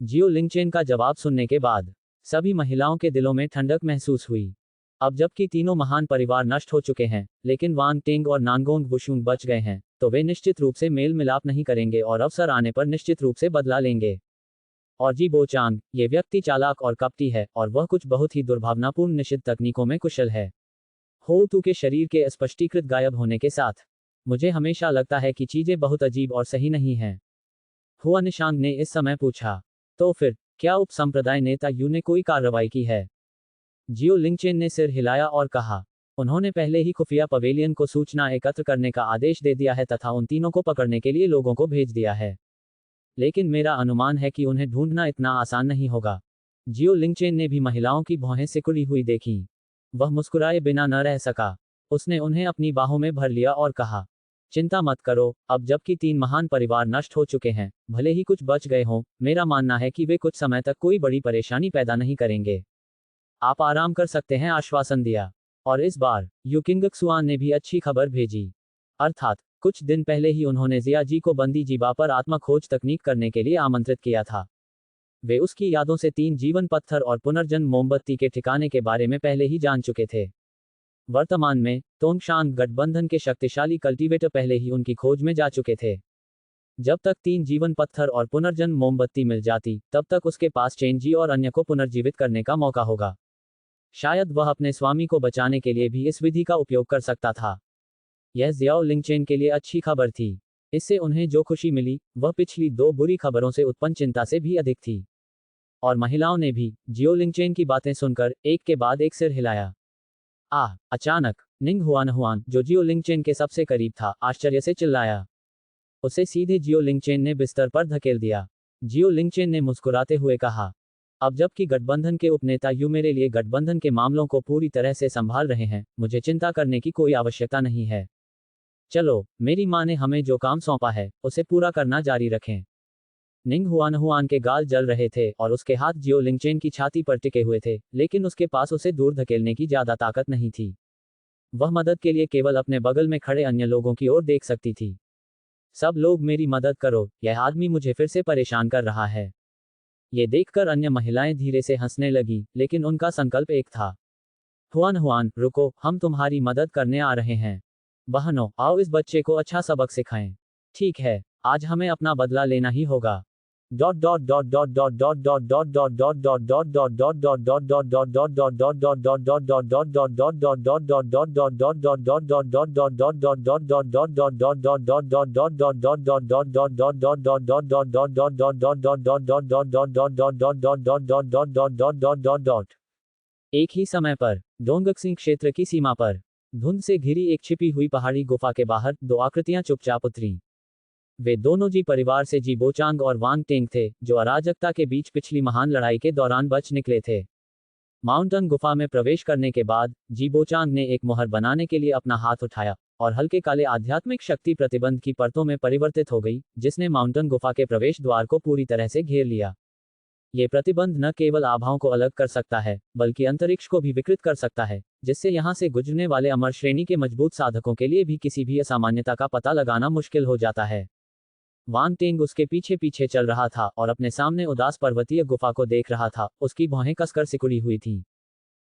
जियो लिंगचेन का जवाब सुनने के बाद सभी महिलाओं के दिलों में ठंडक महसूस हुई। अब जबकि तीनों महान परिवार नष्ट हो चुके हैं, लेकिन वांग टेंग और नानगोंग वुशुंग बच गए हैं, तो वे निश्चित रूप से मेल मिलाप नहीं करेंगे और अवसर आने पर निश्चित रूप से बदला लेंगे। और जी बोचांग, ये व्यक्ति चालाक और कपटी है और वह कुछ बहुत ही दुर्भावनापूर्ण निषिद्ध तकनीकों में कुशल है। होउतू के शरीर के स्पष्टीकृत गायब होने के साथ मुझे हमेशा लगता है कि चीजें बहुत अजीब और सही नहीं हैं। हुआ निशांग ने इस समय पूछा। तो फिर, क्या उप संप्रदाय नेता यू ने कोई कार्रवाई की है? जियो लिंगचेन ने सिर हिलाया और कहा, उन्होंने पहले ही खुफिया पवेलियन को सूचना एकत्र करने का आदेश दे दिया है तथा उन तीनों को पकड़ने के लिए लोगों को भेज दिया है। लेकिन मेरा अनुमान है कि उन्हें ढूंढना इतना आसान नहीं होगा। जियो लिंगचेन ने भी महिलाओं की भौहें सिकुड़ी हुई देखीं। वह मुस्कुराए बिना न रह सका। उसने उन्हें अपनी बाहों में भर लिया और कहा, चिंता मत करो, अब जबकि 3 महान परिवार नष्ट हो चुके हैं, भले ही कुछ बच गए हों, मेरा मानना है कि वे कुछ समय तक कोई बड़ी परेशानी पैदा नहीं करेंगे। आप आराम कर सकते हैं, आश्वासन दिया। और इस बार यू किंगक्सुआन ने भी अच्छी खबर भेजी। अर्थात कुछ दिन पहले ही उन्होंने जियाजी को बंदी जीबा पर आत्मखोज तकनीक करने के लिए आमंत्रित किया था। वे उसकी यादों से 3 जीवन पत्थर और पुनर्जन्म मोमबत्ती के ठिकाने के बारे में पहले ही जान चुके थे। वर्तमान में तोंगशान गठबंधन के शक्तिशाली कल्टीवेटर पहले ही उनकी खोज में जा चुके थे। जब तक 3 जीवन पत्थर और पुनर्जन्म मोमबत्ती मिल जाती, तब तक उसके पास चेंजी और अन्य को पुनर्जीवित करने का मौका होगा। शायद वह अपने स्वामी को बचाने के लिए भी इस विधि का उपयोग कर सकता था। यह जियाओ लिंगचेन के लिए अच्छी खबर थी। इससे उन्हें जो खुशी मिली, वह पिछली 2 बुरी खबरों से उत्पन्न चिंता से भी अधिक थी। और महिलाओं ने भी जियो लिंगचेन की बातें सुनकर एक के बाद एक सिर हिलाया। अचानक निंग हुआन, जो जियो लिंगचेन के सबसे करीब था, आश्चर्य से चिल्लाया। उसे सीधे जियो लिंगचेन ने बिस्तर पर धकेल दिया। जियो लिंगचेन ने मुस्कुराते हुए कहा, अब जबकि गठबंधन के उपनेता यू मेरे लिए गठबंधन के मामलों को पूरी तरह से संभाल रहे हैं, मुझे चिंता करने की कोई आवश्यकता नहीं है। चलो, मेरी माँ ने हमें जो काम सौंपा है, उसे पूरा करना जारी रखें। निंग हुआन के गाल जल रहे थे और उसके हाथ जियो लिंगचेन की छाती पर टिके हुए थे, लेकिन उसके पास उसे दूर धकेलने की ज्यादा ताकत नहीं थी। वह मदद के लिए केवल अपने बगल में खड़े अन्य लोगों की ओर देख सकती थी। सब लोग मेरी मदद करो, यह आदमी मुझे फिर से परेशान कर रहा है। ये देखकर अन्य महिलाएं धीरे से हंसने लगी, लेकिन उनका संकल्प एक था। हुआन, रुको, हम तुम्हारी मदद करने आ रहे हैं। बहनों, आओ इस बच्चे को अच्छा सबक सिखाएं। ठीक है, आज हमें अपना बदला लेना ही होगा। एक ही समय पर डोंगक्सिंग क्षेत्र की सीमा पर धुंध से घिरी एक छिपी हुई पहाड़ी गुफा के बाहर 2 आकृतियां चुपचाप उतरी। वे दोनों जी परिवार से जी बोचांग और वांग टेंग थे, जो अराजकता के बीच पिछली महान लड़ाई के दौरान बच निकले थे। माउंटेन गुफा में प्रवेश करने के बाद जी बोचांग ने एक मोहर बनाने के लिए अपना हाथ उठाया और हल्के काले आध्यात्मिक शक्ति प्रतिबंध की परतों में परिवर्तित हो गई, जिसने माउंटेन गुफा के प्रवेश द्वार को पूरी तरह से घेर लिया। ये प्रतिबंध न केवल आभाओं को अलग कर सकता है, बल्कि अंतरिक्ष को भी विकृत कर सकता है, जिससे यहां से गुजरने वाले अमर श्रेणी के मजबूत साधकों के लिए भी किसी भी असामान्यता का पता लगाना मुश्किल हो जाता है। वांग टेंग उसके पीछे पीछे चल रहा था और अपने सामने उदास पर्वतीय गुफा को देख रहा था। उसकी भौहें कसकर सिकुड़ी हुई थीं।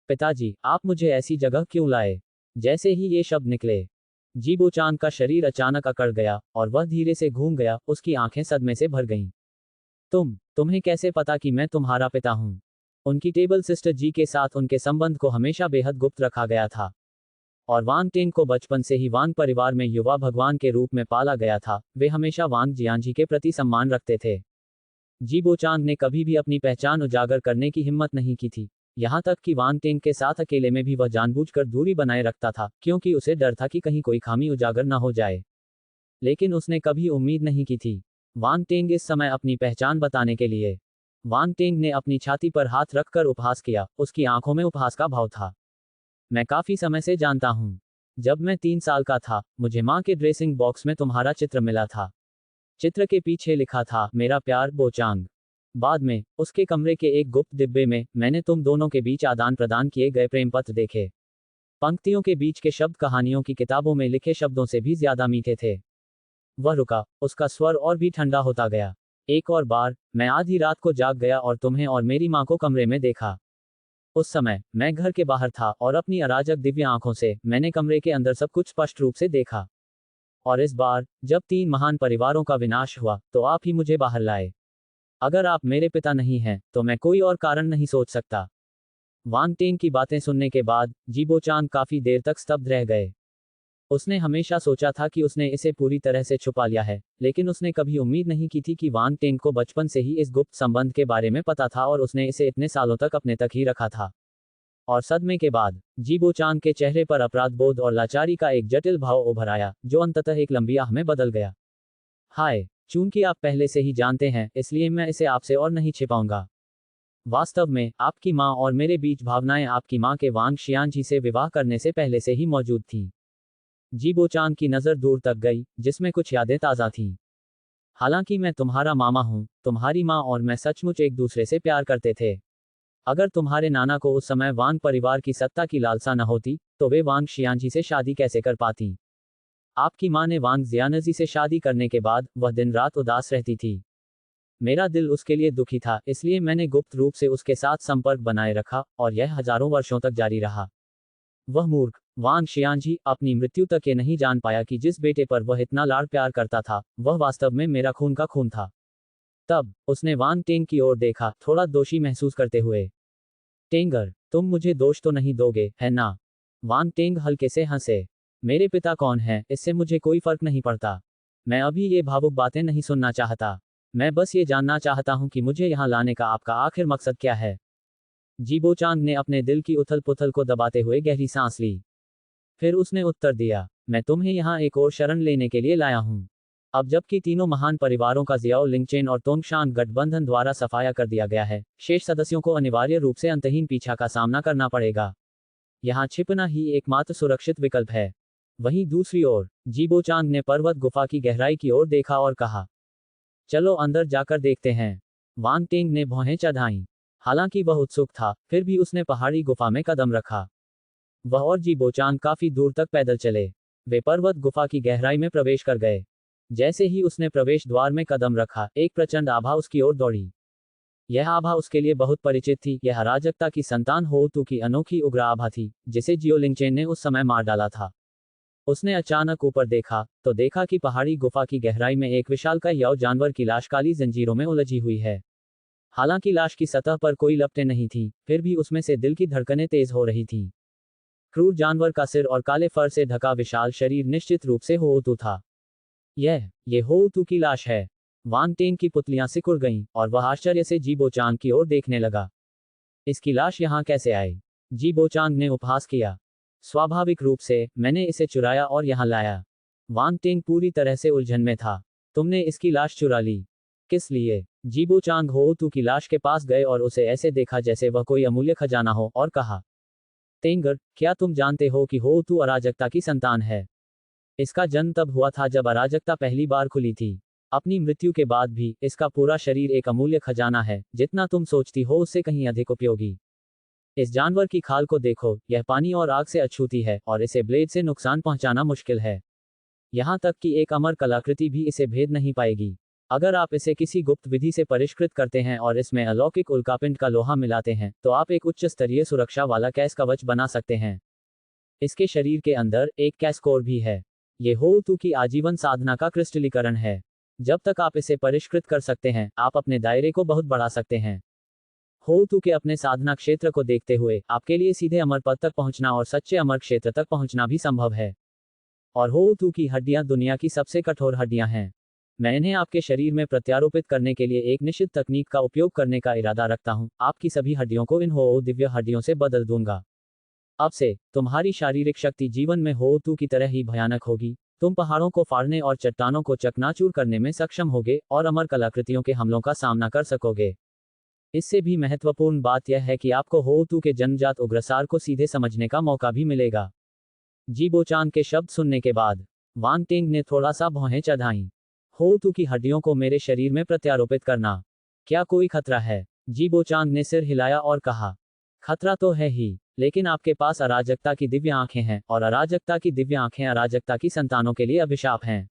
पिताजी, आप मुझे ऐसी जगह क्यों लाए? जैसे ही ये शब्द निकले, जी बोचांग का शरीर अचानक अकड़ गया और वह धीरे से घूम गया। उसकी आंखें सदमे से भर गईं। तुम्हें कैसे पता कि मैं तुम्हारा पिता हूं? उनकी टेबल सिस्टर जी के साथ उनके संबंध को हमेशा बेहद गुप्त रखा गया था। और वांग टेंग को बचपन से ही वांग परिवार में युवा भगवान के रूप में पाला गया था। वे हमेशा वांग जियांजी के प्रति सम्मान रखते थे। जी बोचांग ने कभी भी अपनी पहचान उजागर करने की हिम्मत नहीं की थी। यहाँ तक कि वांग टेंग के साथ अकेले में भी वह जानबूझकर दूरी बनाए रखता था, क्योंकि उसे डर था कि कहीं कोई खामी उजागर न हो जाए। लेकिन उसने कभी उम्मीद नहीं की थी। वांग टेंग इस समय अपनी पहचान बताने के लिए। वांग टेंग ने अपनी छाती पर हाथ रखकर उपहास किया। उसकी आंखों में उपहास का भाव था। मैं काफी समय से जानता हूँ। जब मैं 3 साल का था, मुझे माँ के ड्रेसिंग बॉक्स में तुम्हारा चित्र मिला था। चित्र के पीछे लिखा था, मेरा प्यार बोचांग। बाद में उसके कमरे के एक गुप्त डिब्बे में मैंने तुम दोनों के बीच आदान प्रदान किए गए प्रेम पत्र देखे। पंक्तियों के बीच के शब्द कहानियों की किताबों में लिखे शब्दों से भी ज्यादा मीठे थे। वह रुका, उसका स्वर और भी ठंडा होता गया। एक और बार मैं आधी रात को जाग गया और तुम्हें और मेरी माँ को कमरे में देखा। उस समय मैं घर के बाहर था और अपनी अराजक दिव्य आंखों से मैंने कमरे के अंदर सब कुछ स्पष्ट रूप से देखा। और इस बार जब 3 महान परिवारों का विनाश हुआ, तो आप ही मुझे बाहर लाए। अगर आप मेरे पिता नहीं हैं, तो मैं कोई और कारण नहीं सोच सकता। वांग टेंग की बातें सुनने के बाद जीबोचांग काफी देर तक स्तब्ध रह गए। उसने हमेशा सोचा था कि उसने इसे पूरी तरह से छुपा लिया है, लेकिन उसने कभी उम्मीद नहीं की थी कि वांग टेंग को बचपन से ही इस गुप्त संबंध के बारे में पता था और उसने इसे इतने सालों तक अपने तक ही रखा था। और सदमे के बाद जीबोचांग के चेहरे पर अपराध बोध और लाचारी का एक जटिल भाव उभर आया, जो अंततः एक लंबी आह में बदल गया। हाय, चूंकि आप पहले से ही जानते हैं, इसलिए मैं इसे आपसे और नहीं छिपाऊंगा। वास्तव में आपकी माँ और मेरे बीच भावनाएं आपकी माँ के वांग शियांजी से विवाह करने से पहले से ही मौजूद थीं। जीबोचांग की नज़र दूर तक गई, जिसमें कुछ यादें ताज़ा थीं। हालांकि मैं तुम्हारा मामा हूँ, तुम्हारी माँ और मैं सचमुच एक दूसरे से प्यार करते थे। अगर तुम्हारे नाना को उस समय वांग परिवार की सत्ता की लालसा न होती, तो वे वांग शियांजी से शादी कैसे कर पाती। आपकी माँ ने वांग जियानजी से शादी करने के बाद वह दिन रात उदास रहती थी। मेरा दिल उसके लिए दुखी था, इसलिए मैंने गुप्त रूप से उसके साथ संपर्क बनाए रखा, और यह हजारों वर्षों तक जारी रहा। वह मूर्ख वांग शियांजी अपनी मृत्यु तक ये नहीं जान पाया कि जिस बेटे पर वह इतना लाड़ प्यार करता था, वह वास्तव में मेरा खून का खून था। तब उसने वांग टेंग की ओर देखा, थोड़ा दोषी महसूस करते हुए। टेंगर, तुम मुझे दोष तो नहीं दोगे, है ना? वांग टेंग हल्के से हंसे। मेरे पिता कौन है, इससे मुझे कोई फर्क नहीं पड़ता। मैं अभी ये भावुक बातें नहीं सुनना चाहता। मैं बस ये जानना चाहता हूँ कि मुझे यहाँ लाने का आपका आखिर मकसद क्या है। जीबोचांग ने अपने दिल की उथल पुथल को दबाते हुए गहरी सांस ली। फिर उसने उत्तर दिया, मैं तुम्हें यहाँ एक और शरण लेने के लिए लाया हूँ। अब जबकि तीनों महान परिवारों का जियाओ लिंगचेन और तोंगशान गठबंधन द्वारा सफाया कर दिया गया है, शेष सदस्यों को अनिवार्य रूप से अंतहीन पीछा का सामना करना पड़ेगा। यहाँ छिपना ही एकमात्र सुरक्षित विकल्प है। वहीं दूसरी ओर जीबोचांग ने पर्वत गुफा की गहराई की ओर देखा और कहा, चलो अंदर जाकर देखते हैं। वांग टेंग ने भौहें चढ़ाईं। हालांकि वह उत्सुक था, फिर भी उसने पहाड़ी गुफा में कदम रखा। वह और जीबोचांग काफी दूर तक पैदल चले। वे पर्वत गुफा की गहराई में प्रवेश कर गए। जैसे ही उसने प्रवेश द्वार में कदम रखा, एक प्रचंड आभा उसकी ओर दौड़ी। यह आभा उसके लिए बहुत परिचित थी। यह अराजकता की संतान होतू की अनोखी उग्र आभा थी, जिसे जियो लिंगचेन ने उस समय मार डाला था। उसने अचानक ऊपर देखा, तो देखा कि पहाड़ी गुफा की गहराई में एक विशालकाय याव जानवर की लाश काली जंजीरों में उलझी हुई है। हालांकि लाश की सतह पर कोई लपटें नहीं थी, फिर भी उसमें से दिल की धड़कनें तेज हो रही थीं। क्रूर जानवर का सिर और काले फर से ढका विशाल शरीर निश्चित रूप से होतू था। ये होतू की लाश है। वांग टेंग की पुतलियां सिकुड़ गईं, और वह आश्चर्य से जीबोचांग की ओर देखने लगा। इसकी लाश यहाँ कैसे आई? जीबोचांग ने उपहास किया। स्वाभाविक रूप से, मैंने इसे चुराया और यहाँ लाया। वांग टेंग पूरी तरह से उलझन में था। तुमने इसकी लाश चुरा ली? किस लिए? जीबोचांग होतू की लाश के पास गए और उसे ऐसे देखा जैसे वह कोई अमूल्य खजाना हो, और कहा, तेंगर, क्या तुम जानते हो कि होतू अराजकता की संतान है? इसका जन्म तब हुआ था जब अराजकता पहली बार खुली थी। अपनी मृत्यु के बाद भी इसका पूरा शरीर एक अमूल्य खजाना है, जितना तुम सोचती हो उससे कहीं अधिक उपयोगी। इस जानवर की खाल को देखो, यह पानी और आग से अछूती है, और इसे ब्लेड से नुकसान पहुंचाना मुश्किल है। यहाँ तक कि एक अमर कलाकृति भी इसे भेद नहीं पाएगी। अगर आप इसे किसी गुप्त विधि से परिष्कृत करते हैं और इसमें अलौकिक उल्कापिंड का लोहा मिलाते हैं, तो आप एक उच्च स्तरीय सुरक्षा वाला कैस कवच बना सकते हैं। इसके शरीर के अंदर एक कैस कोर भी है। ये होतू की आजीवन साधना का क्रिस्टलीकरण है। जब तक आप इसे परिष्कृत कर सकते हैं, आप अपने दायरे को बहुत बढ़ा सकते हैं। होउतू के अपने साधना क्षेत्र को देखते हुए आपके लिए सीधे अमर पद तक पहुंचना और सच्चे अमर क्षेत्र तक पहुंचना भी संभव है। और होउतू की हड्डियां दुनिया की सबसे कठोर हड्डियां हैं। मैं इन्हें आपके शरीर में प्रत्यारोपित करने के लिए एक निश्चित तकनीक का उपयोग करने का इरादा रखता हूं। आपकी सभी हड्डियों को इन होउ दिव्य हड्डियों से बदल दूंगा। अब से तुम्हारी शारीरिक शक्ति जीवन में होउतू की तरह ही भयानक होगी। तुम पहाड़ों को फाड़ने और चट्टानों को चकनाचूर करने में सक्षम होगे और अमर कलाकृतियों के हमलों का सामना कर सकोगे। इससे भी महत्वपूर्ण बात यह है कि आपको होउतू के जन्मजात उग्रसार को सीधे समझने का मौका भी मिलेगा। जीबोचांग के शब्द सुनने के बाद वांग टेंग ने थोड़ा सा भौहें चढ़ाईं। होउतू की हड्डियों को मेरे शरीर में प्रत्यारोपित करना, क्या कोई खतरा है? जीबोचांग ने सिर हिलाया और कहा, खतरा तो है ही, लेकिन आपके पास अराजकता की दिव्य आंखें हैं और अराजकता की दिव्य आंखें अराजकता की संतानों के लिए अभिशाप हैं।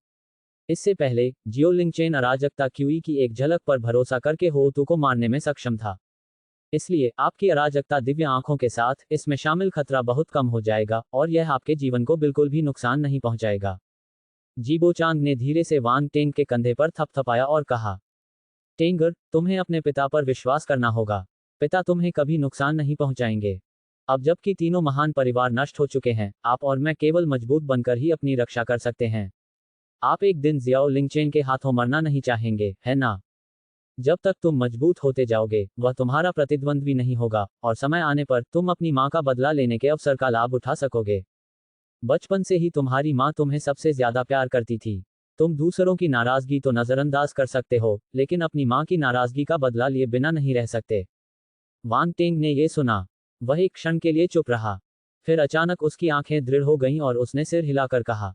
इससे पहले जियो लिंगचेन अराजकता क्यूई की एक झलक पर भरोसा करके होउतू को मारने में सक्षम था। इसलिए आपकी अराजकता दिव्य आंखों के साथ इसमें शामिल खतरा बहुत कम हो जाएगा और यह आपके जीवन को बिल्कुल भी नुकसान नहीं पहुंचाएगा। जीबोचांग ने धीरे से वांग टेंग के कंधे पर थपथपाया और कहा, टेंगर, तुम्हें अपने पिता पर विश्वास करना होगा। पिता तुम्हें कभी नुकसान नहीं पहुंचाएंगे। अब जबकि तीनों महान परिवार नष्ट हो चुके हैं, आप और मैं केवल मजबूत बनकर ही अपनी रक्षा कर सकते हैं। आप एक दिन जियाओ लिंगचेन के हाथों मरना नहीं चाहेंगे, है ना? जब तक तुम मजबूत होते जाओगे, वह तुम्हारा प्रतिद्वंद्वी नहीं होगा और समय आने पर तुम अपनी मां का बदला लेने के अवसर का लाभ उठा सकोगे। बचपन से ही तुम्हारी मां तुम्हें सबसे ज्यादा प्यार करती थी। तुम दूसरों की नाराजगी तो नजरअंदाज कर सकते हो, लेकिन अपनी मां की नाराजगी का बदला लिए बिना नहीं रह सकते। वांग टेंग ने यह सुना। वह एक क्षण के लिए चुप रहा। फिर अचानक उसकी आंखें दृढ़ हो गईं और उसने सिर हिलाकर कहा,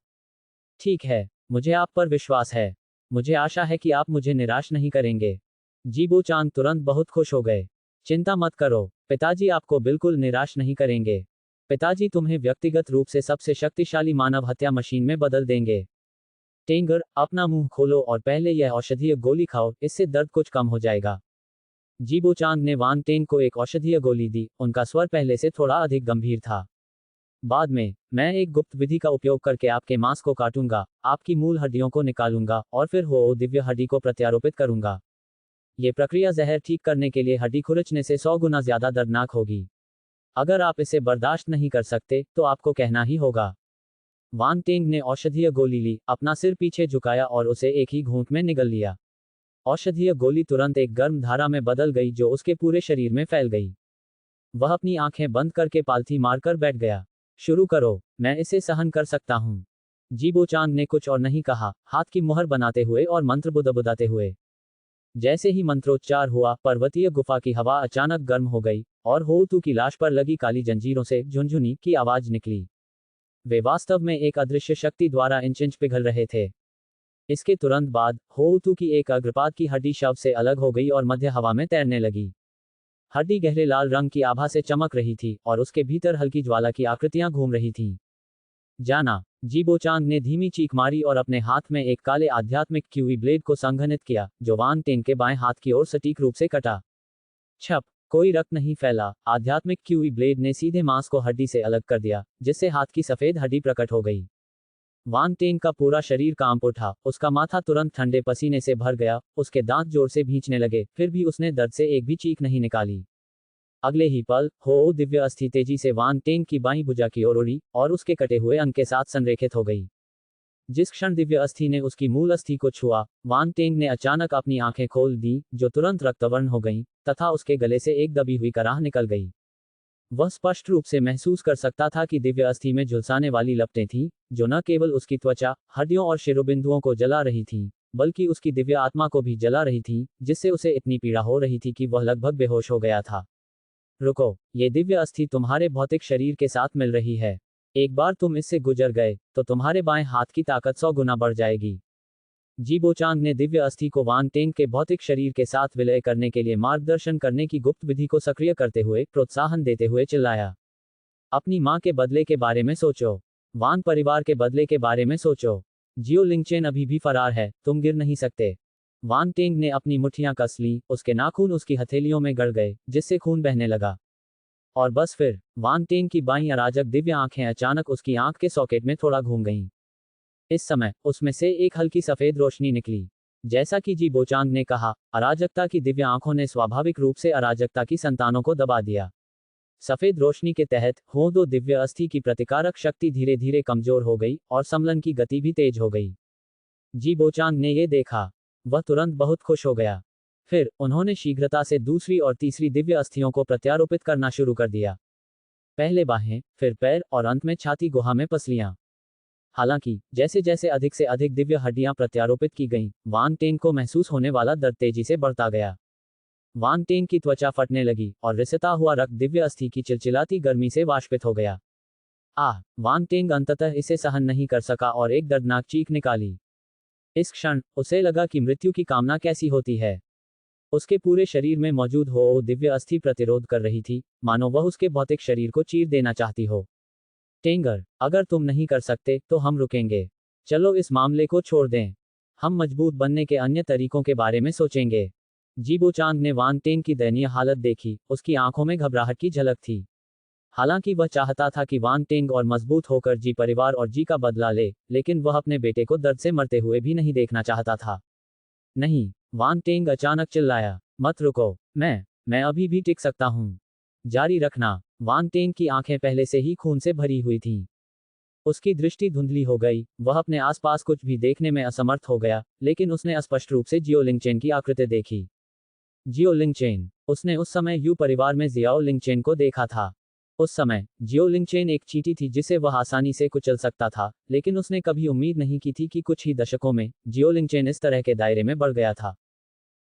ठीक है, मुझे आप पर विश्वास है। मुझे आशा है कि आप मुझे निराश नहीं करेंगे। जीबोचांग तुरंत बहुत खुश हो गए। चिंता मत करो, पिताजी आपको बिल्कुल निराश नहीं करेंगे। पिताजी तुम्हें व्यक्तिगत रूप से सबसे शक्तिशाली मानव हत्या मशीन में बदल देंगे। टेंगर, अपना मुंह खोलो और पहले यह औषधीय गोली खाओ, इससे दर्द कुछ कम हो जाएगा। जीबोचांग ने वांग टेंग को एक औषधीय गोली दी। उनका स्वर पहले से थोड़ा अधिक गंभीर था। बाद में, मैं एक गुप्त विधि का उपयोग करके आपके मांस को काटूंगा, आपकी मूल हड्डियों को निकालूंगा और फिर हो दिव्य हड्डी को प्रत्यारोपित करूंगा। ये प्रक्रिया जहर ठीक करने के लिए हड्डी खुरचने से 100 गुना ज्यादा दर्दनाक होगी। अगर आप इसे बर्दाश्त नहीं कर सकते, तो आपको कहना ही होगा। वांग टेंग ने औषधीय गोली ली, अपना सिर पीछे झुकाया और उसे एक ही घूंट में निगल लिया। औषधीय गोली तुरंत एक गर्म धारा में बदल गई जो उसके पूरे शरीर में फैल गई। वह अपनी आंखें बंद करके पालथी मारकर बैठ गया। शुरू करो, मैं इसे सहन कर सकता हूं। जीबोचांग ने कुछ और नहीं कहा, हाथ की मुहर बनाते हुए और मंत्र बुदबुदाते हुए। जैसे ही मंत्रोच्चार हुआ, पर्वतीय गुफा की हवा अचानक गर्म हो गई और होउतू की लाश पर लगी काली जंजीरों से झुनझुनी की आवाज निकली। वे वास्तव में एक अदृश्य शक्ति द्वारा इंच इंच पिघल रहे थे। इसके तुरंत बाद होउतू की एक अग्रपाद की हड्डी शव से अलग हो गई और मध्य हवा में तैरने लगी। हड्डी गहरे लाल रंग की आभा से चमक रही थी और उसके भीतर हल्की ज्वाला की आकृतियां घूम रही थीं। जाना, जीबोचांग ने धीमी चीख मारी और अपने हाथ में एक काले आध्यात्मिक क्यूई ब्लेड को संघनित किया, जो वांग टेंग के बाएं हाथ की ओर सटीक रूप से कटा। छप, कोई रक्त नहीं फैला। आध्यात्मिक क्यूई ब्लेड ने सीधे मांस को हड्डी से अलग कर दिया, जिससे हाथ की सफेद हड्डी प्रकट हो गई। वांग टेंग का पूरा शरीर कांप उठा, उसका माथा तुरंत ठंडे पसीने से भर गया, उसके दांत जोर से भींचने लगे, फिर भी उसने दर्द से एक भी चीख नहीं निकाली। अगले ही पल, हो दिव्य अस्थि तेजी से वांग टेंग की बाईं भुजा की ओर उड़ी और उसके कटे हुए अंग के साथ संरेखित हो गई। जिस क्षण दिव्य अस्थि ने उसकी मूल अस्थि को छुआ, वांग टेंग ने अचानक अपनी आंखें खोल दी, जो तुरंत रक्तवर्ण हो गईं, तथा उसके गले से एक दबी हुई कराह निकल गई। वह स्पष्ट रूप से महसूस कर सकता था कि दिव्य अस्थि में झुलसाने वाली लपटें थीं, जो न केवल उसकी त्वचा, हड्डियों और शिरोबिंदुओं को जला रही थीं, बल्कि उसकी दिव्य आत्मा को भी जला रही थीं, जिससे उसे इतनी पीड़ा हो रही थी कि वह लगभग बेहोश हो गया था। रुको, ये दिव्य अस्थि तुम्हारे भौतिक शरीर के साथ मिल रही है। एक बार तुम इससे गुजर गए, तो तुम्हारे बाएं हाथ की ताकत 100 गुना बढ़ जाएगी। जीबोचांग ने दिव्य अस्थि को वांग टेंग के भौतिक शरीर के साथ विलय करने के लिए मार्गदर्शन करने की गुप्त विधि को सक्रिय करते हुए प्रोत्साहन देते हुए चिल्लाया, अपनी मां के बदले के बारे में सोचो। वांग परिवार के बदले के बारे में सोचो। जियो लिंगचेन अभी भी फरार है, तुम गिर नहीं सकते। वांग टेंग ने अपनी मुट्ठियां कस लीं, उसके नाखून उसकी हथेलियों में गड़ गए, जिससे खून बहने लगा। और बस फिर, वांग टेंग की बाईं अराजक दिव्य आंखें अचानक उसकी आंख के सॉकेट में थोड़ा घूम गईं। इस समय, उसमें से एक हल्की सफेद रोशनी निकली। जैसा कि जी बोचांग ने कहा, अराजकता की दिव्य आंखों ने स्वाभाविक रूप से अराजकता की संतानों को दबा दिया। सफेद रोशनी के तहत हो दो दिव्य अस्थि की प्रतिकारक शक्ति धीरे धीरे कमजोर हो गई और समलन की गति भी तेज हो गई। जी बोचांग ने ये देखा। वह तुरंत बहुत खुश हो गया। फिर उन्होंने शीघ्रता से दूसरी और तीसरी दिव्य अस्थियों को प्रत्यारोपित करना शुरू कर दिया। पहले बाहें, फिर पैर और अंत में छाती गुहा में पसलियां। हालांकि जैसे जैसे अधिक से अधिक दिव्य हड्डियां प्रत्यारोपित की गईं, वांग टेंग को महसूस होने वाला दर्द तेजी से बढ़ता गया। वांग टेंग की त्वचा फटने लगी और रिसता हुआ रक्त दिव्य अस्थि की चिलचिलाती गर्मी से वाष्पित हो गया। वांग टेंग अंततः इसे सहन नहीं कर सका और एक दर्दनाक चीख निकाली। इस क्षण उसे लगा कि मृत्यु की कामना कैसी होती है। उसके पूरे शरीर में मौजूद हो दिव्य अस्थि प्रतिरोध कर रही थी, मानो वह उसके भौतिक शरीर को चीर देना चाहती हो। टेंगर, अगर तुम नहीं कर सकते तो हम रुकेंगे। चलो इस मामले को छोड़ दें। हम मजबूत बनने के अन्य तरीकों के बारे में सोचेंगे। जी बोचांग ने वांग टेंग की दयनीय हालत देखी, उसकी आंखों में घबराहट की झलक थी। हालांकि वह चाहता था कि वांग टेंग और मजबूत होकर जी परिवार और जी का बदला ले, लेकिन वह अपने बेटे को दर्द से मरते हुए भी नहीं देखना चाहता था। नहीं, वांग टेंग अचानक चिल्लाया, मत रुको, मैं अभी भी टिक सकता हूं। जारी रखना। वांग टेंग की आंखें पहले से ही खून से भरी हुई थीं। उसकी दृष्टि धुंधली हो गई, वह अपने आसपास कुछ भी देखने में असमर्थ हो गया, लेकिन उसने स्पष्ट रूप से जियो लिंगचेन की आकृति देखी। जियो लिंगचेन। उसने उस समय यू परिवार में जियाओ लिंगचेन को देखा था। उस समय जियो लिंगचेन एक चींटी थी जिसे वह आसानी से कुचल सकता था, लेकिन उसने कभी उम्मीद नहीं की थी कि कुछ ही दशकों में जियो लिंगचेन इस तरह के दायरे में बढ़ गया था।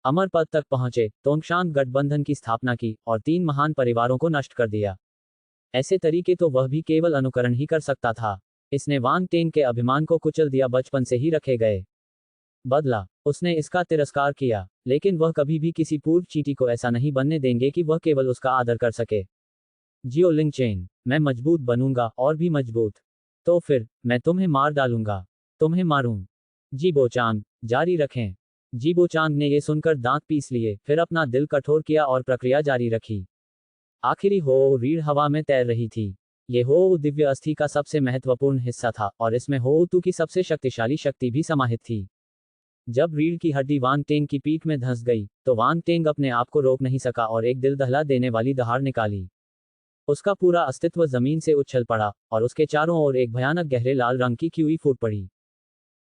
अमर पद तक पहुंचे, तोंगशान गठबंधन की स्थापना की और 3 महान परिवारों को नष्ट कर दिया। ऐसे तरीके तो वह भी केवल अनुकरण ही कर सकता था। इसने वांग टेंग के अभिमान को कुचल दिया, बचपन से ही रखे गए बदला। उसने इसका तिरस्कार किया, लेकिन वह कभी भी किसी पूर्व चींटी को ऐसा नहीं बनने देंगे कि वह केवल उसका आदर कर सके। जियो लिंगचेन, मैं मजबूत बनूंगा और भी मजबूत। तो फिर मैं तुम्हें मार डालूंगा। तुम्हें मारूं। जी बोचांग, जारी रखें। जी बोचांग ने ये सुनकर दांत पीस लिए, फिर अपना दिल कठोर किया और प्रक्रिया जारी रखी। आखिरी हो रीढ़ हवा में तैर रही थी। ये हो दिव्य अस्थि का सबसे महत्वपूर्ण हिस्सा था और इसमें हो तू की सबसे शक्तिशाली शक्ति भी समाहित थी। जब रीढ़ की हड्डी वांग टेंग की पीठ में धंस गई, तो वांग टेंग अपने आप को रोक नहीं सका और एक दिल दहला देने वाली दहाड़ निकाली। उसका पूरा अस्तित्व जमीन से उछल पड़ा और उसके चारों ओर एक भयानक गहरे लाल रंग की क्यूई फूट पड़ी।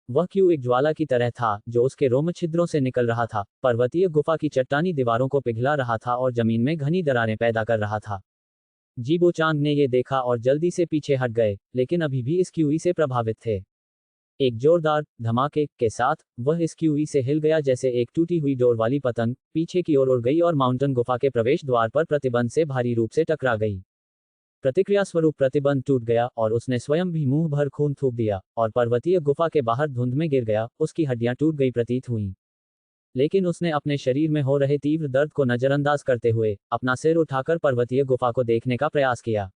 वह क्यू एक ज्वाला की तरह था जो उसके रोम छिद्रों से निकल रहा था, पर्वतीय गुफा की चट्टानी दीवारों को पिघला रहा था और जमीन में घनी दरारें पैदा कर रहा था। जी बोचांग ने ये देखा और जल्दी से पीछे हट गए, लेकिन अभी भी इस क्यूई से प्रभावित थे। एक जोरदार धमाके के साथ वह इस क्यूई से हिल गया जैसे एक टूटी हुई डोर वाली पतंग, पीछे की ओर उड़ गई और माउंटेन गुफा के प्रवेश द्वार पर प्रतिबंध से भारी रूप से टकरा गई। प्रतिक्रिया स्वरूप प्रतिबंध टूट गया और उसने स्वयं भी मुंह भर खून थूक दिया और पर्वतीय गुफा के बाहर धुंध में गिर गया। उसकी हड्डियां टूट गई प्रतीत हुईं, लेकिन उसने अपने शरीर में हो रहे तीव्र दर्द को नजरअंदाज करते हुए अपना सिर उठाकर पर्वतीय गुफा को देखने का प्रयास किया।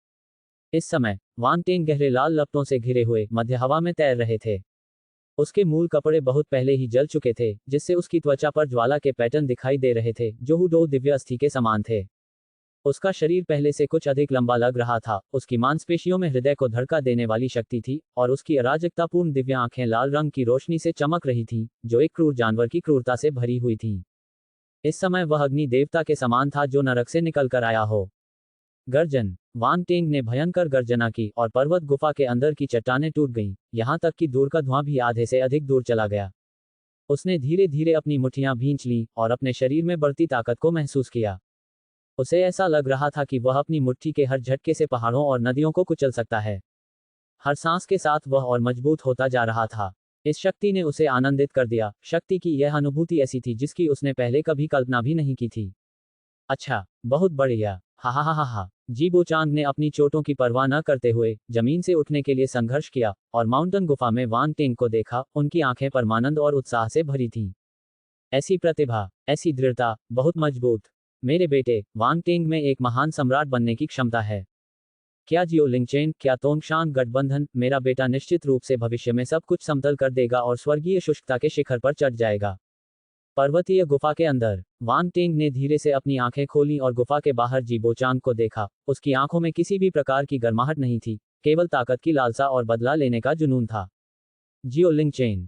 इस समय वांग टेंग गहरे लाल लपटों से घिरे हुए मध्य हवा में तैर रहे थे। उसके मूल कपड़े बहुत पहले ही जल चुके थे, जिससे उसकी त्वचा पर ज्वाला के पैटर्न दिखाई दे रहे थे जो हुडो दिव्य अस्थि के समान थे। उसका शरीर पहले से कुछ अधिक लंबा लग रहा था, उसकी मांसपेशियों में हृदय को धड़का देने वाली शक्ति थी और उसकी अराजकतापूर्ण दिव्य आंखें लाल रंग की रोशनी से चमक रही थीं, जो एक क्रूर जानवर की क्रूरता से भरी हुई थीं। इस समय वह अग्नि देवता के समान था जो नरक से निकल कर आया हो। गर्जन। वांग टेंग ने भयंकर गर्जना की और पर्वत गुफा के अंदर की चट्टानें टूट गईं, यहां तक कि दूर का धुआं भी आधे से अधिक दूर चला गया। उसने धीरे धीरे अपनी मुट्ठियां भींच लीं और अपने शरीर में बढ़ती ताकत को महसूस किया। उसे ऐसा लग रहा था कि वह अपनी मुट्ठी के हर झटके से पहाड़ों और नदियों को कुचल सकता है। हर सांस के साथ वह और मजबूत होता जा रहा था। इस शक्ति ने उसे आनंदित कर दिया। शक्ति की यह अनुभूति ऐसी थी जिसकी उसने पहले कभी कल्पना भी नहीं की थी। अच्छा, बहुत बढ़िया, हा हा हा हा हा। जी बोचांग ने अपनी चोटों की परवाह न करते हुए जमीन से उठने के लिए संघर्ष किया और माउंटेन गुफा में वांग टेंग को देखा। उनकी आंखें परमानंद और उत्साह से भरी थीं। ऐसी प्रतिभा, ऐसी दृढ़ता, बहुत मजबूत। मेरे बेटे वांग टेंग में एक महान सम्राट बनने की क्षमता है। क्या जियो लिंगचेन, क्या तोंगशान गठबंधन, मेरा बेटा निश्चित रूप से भविष्य में सब कुछ समतल कर देगा और स्वर्गीय शुष्कता के शिखर पर चढ़ जाएगा। पर्वतीय गुफा के अंदर वांग टेंग ने धीरे से अपनी आंखें खोली और गुफा के बाहर जी बोचांग को देखा। उसकी आंखों में किसी भी प्रकार की गर्माहट नहीं थी, केवल ताकत की लालसा और बदला लेने का जुनून था। जियो लिंगचेन।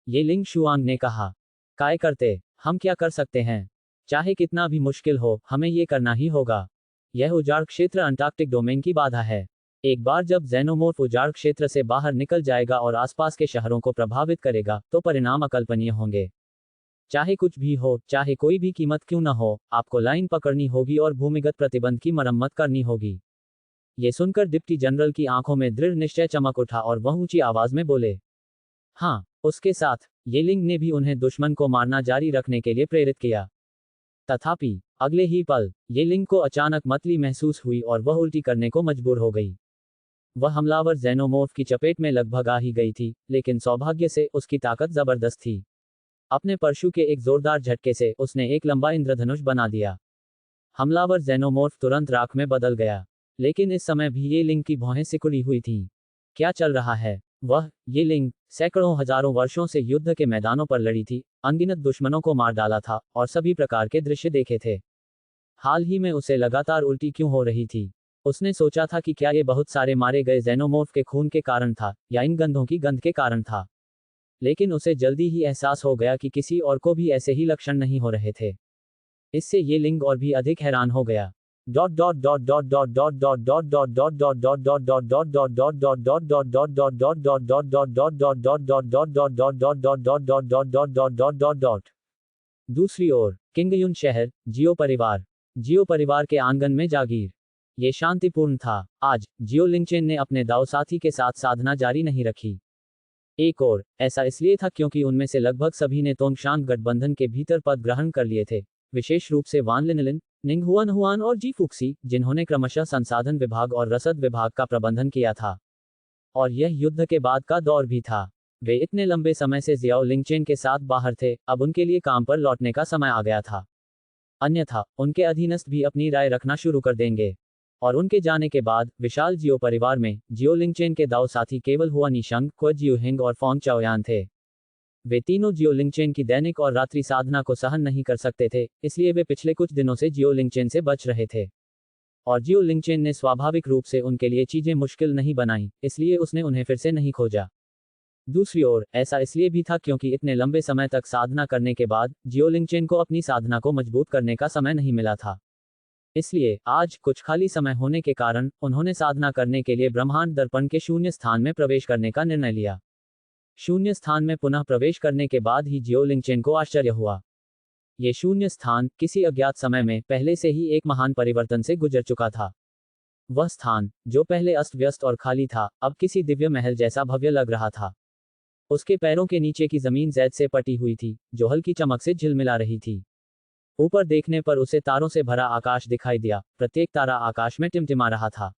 ये लिंग शुआंग ने कहा। काय करते, हम क्या कर सकते हैं? चाहे कितना भी मुश्किल हो, हमें ये करना ही होगा। यह उजाड़ क्षेत्र अंटार्कटिक डोमेन की बाधा है। एक बार जब जेनोमोर्फ उजाड़ क्षेत्र से बाहर निकल जाएगा और आसपास के शहरों को प्रभावित करेगा, तो परिणाम अकल्पनीय होंगे। चाहे कुछ भी हो, चाहे कोई भी कीमत क्यों न हो, आपको लाइन पकड़नी होगी और भूमिगत प्रतिबंध की मरम्मत करनी होगी। ये सुनकर डिप्टी जनरल की आंखों में दृढ़ निश्चय चमक उठा और वह ऊंची आवाज में बोले। हाँ, उसके साथ ये लिंग ने भी उन्हें दुश्मन को मारना जारी रखने के लिए प्रेरित किया। तथापि अगले ही पल ये लिंग को अचानक मतली महसूस हुई और वह उल्टी करने को मजबूर हो गई। वह हमलावर जेनोमोर्फ की चपेट में लगभग आ ही गई थी, लेकिन सौभाग्य से उसकी ताकत जबरदस्त थी। अपने परशु के एक जोरदार झटके से उसने एक लंबा इंद्रधनुष बना दिया। हमलावर जेनोमोर्फ तुरंत राख में बदल गया, लेकिन इस समय भी ये लिंग की भौहें सिकुड़ी हुई थीं। क्या चल रहा है? ये लिंग सैकड़ों हजारों वर्षों से युद्ध के मैदानों पर लड़ी थी, अनगिनत दुश्मनों को मार डाला था और सभी प्रकार के दृश्य देखे थे। हाल ही में उसे लगातार उल्टी क्यों हो रही थी? उसने सोचा था कि क्या ये बहुत सारे मारे गए जेनोमोर्फ के खून के कारण था, या इन गंधों की गंध के कारण था। लेकिन उसे जल्दी ही एहसास हो गया कि किसी और को भी ऐसे ही लक्षण नहीं हो रहे थे। इससे ये लिंग और भी अधिक हैरान हो गया। दूसरी ओर किंगयुन शहर, जियो परिवार के आंगन में जागीर। ये शांतिपूर्ण था। आज जियो लिंगचेन ने अपने दाव साथी के साथ साधना जारी नहीं रखी। एक और ऐसा इसलिए था क्योंकि उनमें से लगभग सभी ने तोंगशांग गठबंधन के भीतर पद ग्रहण कर लिए थे, विशेष रूप से वान लिनलिन, निंगहुआन और जी फुक्सी, जिन्होंने क्रमशः संसाधन विभाग और रसद विभाग का प्रबंधन किया था। और यह युद्ध के बाद का दौर भी था। वे इतने लंबे समय से जियाओ लिंगचेन के साथ बाहर थे, अब उनके लिए काम पर लौटने का समय आ गया था। अन्यथा उनके अधीनस्थ भी अपनी राय रखना शुरू कर देंगे। और उनके जाने के बाद विशाल जियो परिवार में जियो लिंगचेन के दाव साथी केवल हुआ निशंग, क्व जियो हिंग और फोंग चाओयान थे। वे तीनों जियो लिंगचेन की दैनिक और रात्रि साधना को सहन नहीं कर सकते थे, इसलिए वे पिछले कुछ दिनों से जियो लिंगचेन से बच रहे थे। और जियो लिंगचेन ने स्वाभाविक रूप से उनके लिए चीजें मुश्किल नहीं बनाई, इसलिए उसने उन्हें फिर से नहीं खोजा। दूसरी ओर ऐसा इसलिए भी था क्योंकि इतने लंबे समय तक साधना करने के बाद जियो लिंगचेन को अपनी साधना को मजबूत करने का समय नहीं मिला था। इसलिए आज कुछ खाली समय होने के कारण उन्होंने साधना करने के लिए ब्रह्मांड दर्पण के शून्य स्थान में प्रवेश करने का निर्णय लिया। शून्य स्थान में पुनः प्रवेश करने के बाद ही जियो लिंगचेन को आश्चर्य हुआ। ये शून्य स्थान किसी अज्ञात समय में पहले से ही एक महान परिवर्तन से गुजर चुका था। वह स्थान, जो पहले अस्त व्यस्त और खाली था, अब किसी दिव्य महल जैसा भव्य लग रहा था। उसके पैरों के नीचे की जमीन जैद से पटी हुई थी, जो हल्की चमक से झिलमिला रही थी। ऊपर देखने पर उसे तारों से भरा आकाश दिखाई दिया, प्रत्येक तारा आकाश में टिमटिमा रहा था।